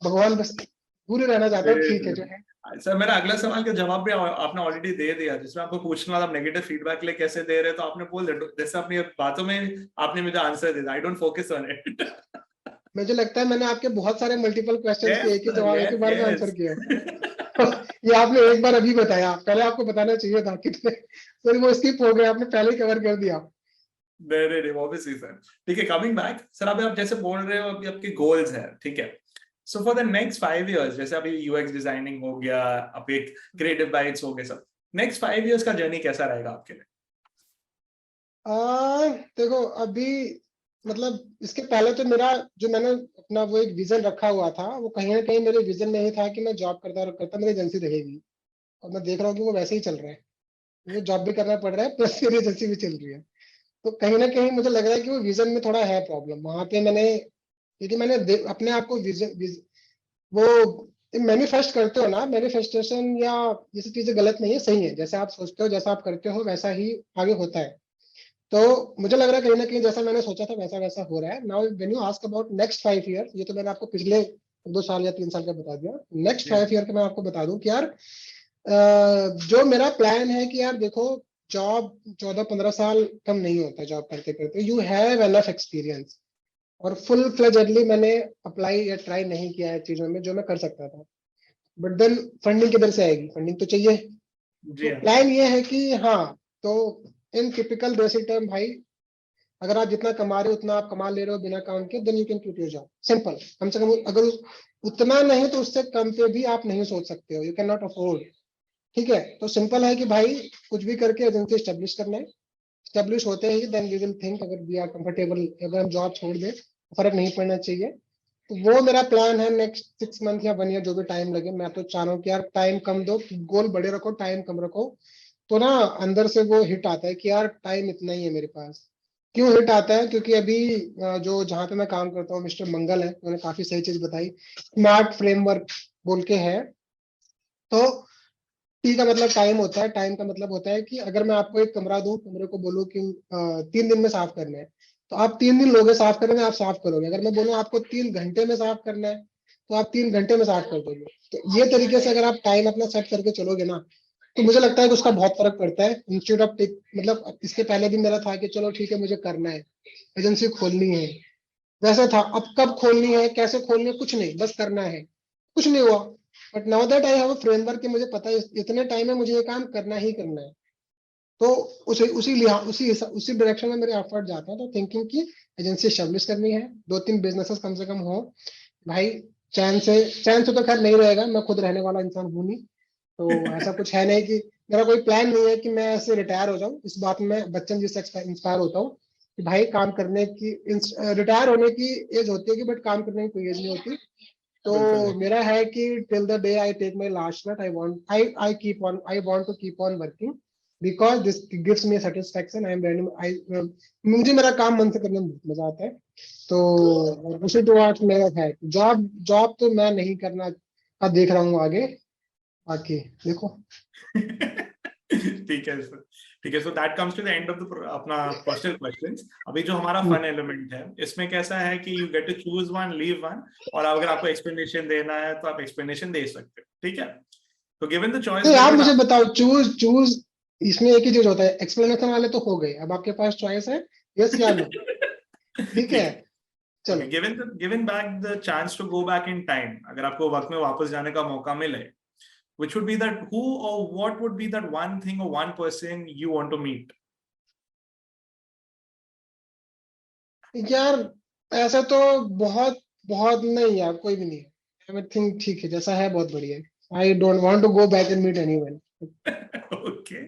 भगवान बस दूर ही रहना चाहता हूँ। ठीक है जो है। सर मेरा अगला सवाल का जवाब भी आपने ऑलरेडी दे दिया, जिसमें आपको पूछना था नेगेटिव फीडबैक के लिए कैसे दे रहे, तो आपने बोल दिया जैसे अपनी बातों में आपने मुझे आंसर दे दिया, I don't focus on it. मुझे लगता है मैंने आपके बहुत सारे मल्टीपल क्वेश्चंस के यस एक ही सर, जवाब एक ही यस बार में यस। आंसर किया। ये आपने एक बार अभी बताया, पहले आपको बताना चाहिए था कितने, फिर वो स्किप हो गया, आपने पहले ही कवर कर दिया। नहीं नहीं नहीं, ऑब्वियसली सर। ठीक है, कमिंग बैक सर, अभी आप जैसे बोल रहे हो अभी आपके गोल्स हैं, ठीक है। So for the next 5 years, जैसे अभी यूएक्स डिजाइनिंग हो गया, अब एक क्रिएटिव बाइट्स हो गए, सब नेक्स्ट 5 years का जर्नी कैसा रहेगा आपके लिए? देखो अभी मतलब इसके पहले तो मेरा जो मैंने अपना वो एक विजन रखा हुआ था, वो कहीं ना कहीं मेरे विजन में ही था कि मैं जॉब करता करता मेरी एजेंसी रहेगी। और मैं देख रहा हूँ कि वो वैसे ही चल रहा है, मुझे जॉब भी करना पड़ रहा है प्लस मेरी एजेंसी भी चल रही है। तो कहीं ना कहीं मुझे लग रहा है कि वो विजन में थोड़ा है प्रॉब्लम वहां पे। मैंने, क्योंकि मैंने अपने आप को वो मैनिफेस्ट करते हो ना, मैनिफेस्टेशन या ये सब चीजें गलत नहीं है, सही है। जैसे आप सोचते हो, जैसा आप करते हो, वैसा ही आगे होता है। तो मुझे लग रहा है कहीं ना कहीं जैसा मैंने सोचा था वैसा वैसा हो रहा है। Now when you ask about next 5 year, ये तो मैंने आपको पिछले 2 साल या 3 साल का बता दिया। Next Yeah. 5 ईयर का मैं आपको बता दूं कि यार जो मेरा प्लान है कि यार देखो, जॉब 14-15 साल कम नहीं होता जॉब करते करते। You have enough experience. और फुल फ्लेजेडली मैंने अप्लाई या ट्राई नहीं किया है चीजों में जो मैं कर सकता था। बट देन फंडिंग किधर से आएगी? फंडिंग तो चाहिए। जी तो हाँ। प्लान ये है कि हाँ, तो इन टिपिकल बेसिक टर्म भाई, अगर आप जितना कमा रहे हो उतना आप कमा ले रहे हो बिना काम के, then you can quit your job, simple. कम से कम अगर उतना नहीं तो उससे कम पे भी आप नहीं सोच सकते हो, यू कैन नॉट अफोर्ड। ठीक है, तो सिंपल है कि भाई कुछ भी करके एजेंसी स्टेब्लिश करना है। स्टेब्लिश होते ही देन वी विल थिंक, अगर वी आर कंफर्टेबल, अगर हम जॉब छोड़ दें तो फर्क नहीं पड़ना चाहिए। तो वो मेरा प्लान है नेक्स्ट 6 मंथ या 1 ईयर, जो भी टाइम लगे। मैं तो चाह रहा हूँ कि यार टाइम कम दो, गोल बड़े रखो, टाइम कम रखो। तो ना अंदर से वो हिट आता है कि यार टाइम इतना ही है मेरे पास। क्यों हिट आता है? क्योंकि अभी जो जहाँ पे मैं काम करता हूँ, मिस्टर मंगल है, उन्होंने काफी सही चीज बताई। स्मार्ट फ्रेमवर्क बोल के है। तो टी का मतलब टाइम होता है, टाइम का मतलब होता है कि अगर मैं आपको एक कमरा दूं, कमरे को बोलूं कि 3 दिन में साफ करना है, तो आप 3 दिन लोगे साफ करने में, आप साफ करोगे। अगर मैं बोलूं आपको 3 घंटे में साफ करना है, तो आप 3 घंटे में साफ कर दोगे। तो ये तरीके से अगर आप टाइम अपना सेट करके चलोगे ना, तो मुझे लगता है कि उसका बहुत फर्क पड़ता है। इंस्टीट्यूट ऑफ टेक, मतलब इसके पहले भी मेरा था कि चलो ठीक है मुझे करना है, एजेंसी खोलनी है, वैसा था। अब कब खोलनी है, कैसे खोलनी है, कुछ नहीं, बस करना है। कुछ नहीं हुआ। But now that I have a framework कि मुझे पता है इतने टाइम में मुझे ये काम करना ही करना है। तो उसी डायरेक्शन में मेरे एफर्ट जाते हैं। तो थिंकिंग की एजेंसी एस्टेब्लिश करनी है, 2-3 बिजनेसेस कम से कम हो भाई। चैन से तो खैर नहीं रहेगा, मैं खुद रहने वाला इंसान हूं नहीं। तो ऐसा कुछ है नहीं कि, मेरा कोई प्लान नहीं है कि मैं ऐसे रिटायर हो जाऊं। इस बात में बच्चन जी से इंस्पायर होता हूँ कि भाई काम करने की, रिटायर होने की एज होती है कि, बट काम करने की कोई एज नहीं होती। बिल्कुल। तो मेरा है कि till the day I take my last breath, I want to keep on working because this gives me satisfaction. I मुझे मेरा काम मन से करने में बहुत मजा आता है। तो उसी टुवर्ड्स मेरा है। जॉब जॉब तो मैं नहीं करना का देख रहा हूँ आगे, बाकी देखो। ठीक है सर। ठीक है, so that comes to the end of the अपना पर्सनल क्वेश्चंस। अभी जो हमारा हम्म। फन एलिमेंट है, इसमें कैसा है कि you get to choose one, leave one, और अगर आपको एक्सप्लेनेशन देना है तो आप एक्सप्लेनेशन दे सकते हो। ठीक है, तो गिवन द चॉइस नहीं, आप बिटवीन, मुझे बताओ, चूज चूज इसमें एक ही चीज होता है, एक्सप्लेनेशन वाले तो हो गए, अब आपके पास चॉइस है, यस या नो। ठीक है, ठीक है। ओके, चलो। Given back the chance to go back in time, अगर आपको वक्त में वापस जाने का मौका मिले, which would be that, who or what would be that one thing or one person you want to meet? यार ऐसा तो बहुत बहुत नहीं यार, कोई भी नहीं है। एवरीथिंग ठीक है जैसा है, बहुत बढ़िया है। I don't want to go back and meet anyone. Okay,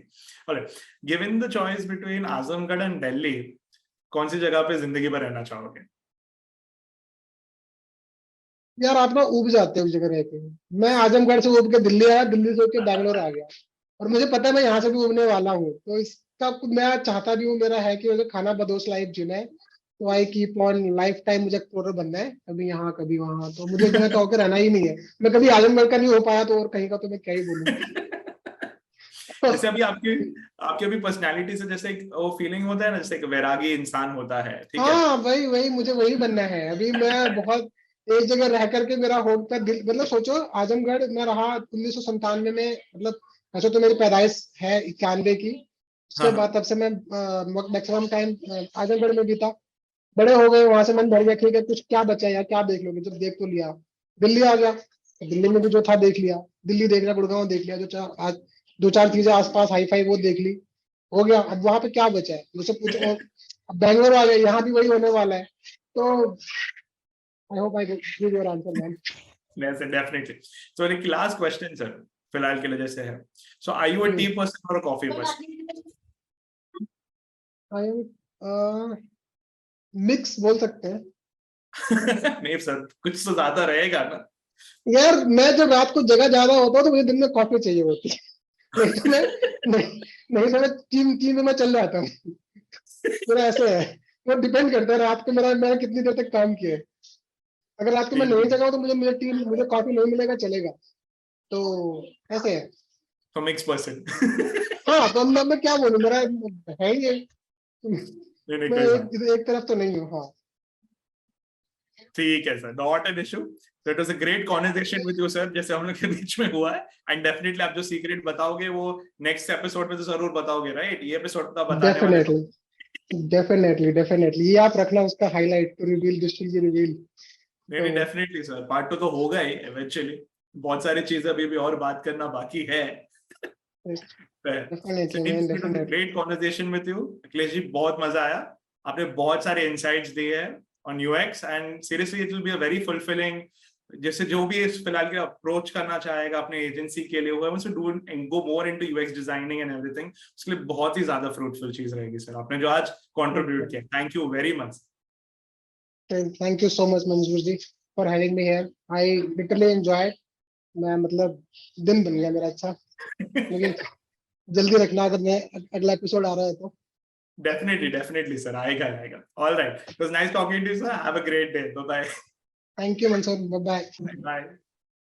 all right, given the choice between Azamgarh and Delhi, कौन सी जगह पे जिंदगी भर रहना चाहोगे? यार आप ना उब जाते हो उस जगह रह के। मैं आजमगढ़ से उब के दिल्ली आया, दिल्ली से उब के बैंगलोर आ गया, और मुझे पता है मैं यहाँ से भी उबने वाला हूँ। तो इसका मैं चाहता भी हूँ, मेरा है कि मुझे खाना बदोश लाइफ जीना है। तो I keep on life time मुझे एक्सप्लोरर बनना है, कभी यहाँ कभी वहां। तो मुझे एक जगह तो होकर रहना ही नहीं है। मैं कभी आजमगढ़ का नहीं हो पाया तो और कहीं का तो मैं क्या ही बोलूँ। जैसे अभी आपकी आपकी अभी पर्सनालिटी से जैसे एक वो फीलिंग होता है ना, जैसे एक वैरागी इंसान होता है, ठीक है। हाँ वही वही, मुझे वही बनना है। अभी मैं बहुत एक जगह रह करके मेरा होप का दिल, मतलब सोचो आजमगढ़ में रहा 1997 में, मतलब वैसे तो मेरी पैदाइश है 91 की। हाँ उसके बाद हाँ। तब से मैं मैक्सिमम टाइम आजमगढ़ में बीता। बड़े हो गए, वहां से मन भर गया, ठीक है कुछ क्या बचा यार, क्या देख लोगे, जब देख तो लिया। दिल्ली आ गया, तो दिल्ली में भी जो था देख लिया। दिल्ली देख लिया, गुड़गांव देख लिया, आज 2-4 चीजें आसपास हाई फाई वो देख ली, हो गया। अब वहां पे क्या बचा है मुझसे पूछो। और अब बैंगलोर आ गए, यहाँ भी वही होने वाला है। तो I hope I give your answer ma'am. वैसे डेफिनेटली। सो एक लास्ट क्वेश्चन सर, फिलहाल के लिए जैसे है, so are you a tea person और a coffee person? I am mix बोल सकते हैं। नहीं सर, कुछ तो ज्यादा रहेगा ना। यार मैं जब रात को जगह ज्यादा होता हूँ तो मुझे दिन में कॉफी चाहिए होती है। नहीं तो मैं नहीं तो मैं टीम में मैं चल जाता हूँ। मेरा ऐसे है, वो डिपेंड करता है रात को मैंने कितनी देर तक काम किया है। अगर रात को मैं नहीं जगा तो मुझे कॉफी नहीं मिलेगा चलेगा, तो ऐसे है। तो मिक्स पर्सन। हाँ तो मैं क्या बोलूँ, मेरा है ही है। नहीं मैं कोई बात, एक तरफ तो नहीं हूँ। हाँ ठीक है sir, not an issue. So it was a great conversation with you, sir, जैसे हम लोग के बीच में हुआ है। एंड डेफिनेटली आप जो सीक्रेट बताओगे वो नेक्स्ट एपिसोड में तो जरूर बताओगे, राइट? ये एपिसोड तो बताने वाले तो। डेफिनेटली ये आप रखना उसका highlight, to reveal this to reveal. नहीं नहीं, डेफिनेटली सर, पार्ट 2 तो होगा ही इवेंचुअली। बहुत सारी चीजें अभी भी और बात करना बाकी है। Definitely great conversation with you Akhilesh ji, बहुत मजा आया। आपने बहुत सारे इनसाइट्स दिए हैं on UX, and seriously it will be a very fulfilling. जैसे जो भी इस फिलहाल के अप्रोच करना चाहेगा अपने एजेंसी के लिए, हुआ to do and go more into UX designing and everything, उसके लिए बहुत ही ज्यादा फ्रूटफुल चीज रहेगी सर, आपने जो आज कंट्रीब्यूट किया। Thank you very much. Thank you so much Manzoor ji for having me here. I literally enjoyed. मैं मतलब दिन बन गया मेरा अच्छा। लेकिन जल्दी रखना अगर मैं अगला एपिसोड आ रहा है तो। डेफिनेटली सर, आएगा आएगा। All right, it was nice talking to you sir, have a great day, bye bye. Thank you Mansoor, bye bye. Bye.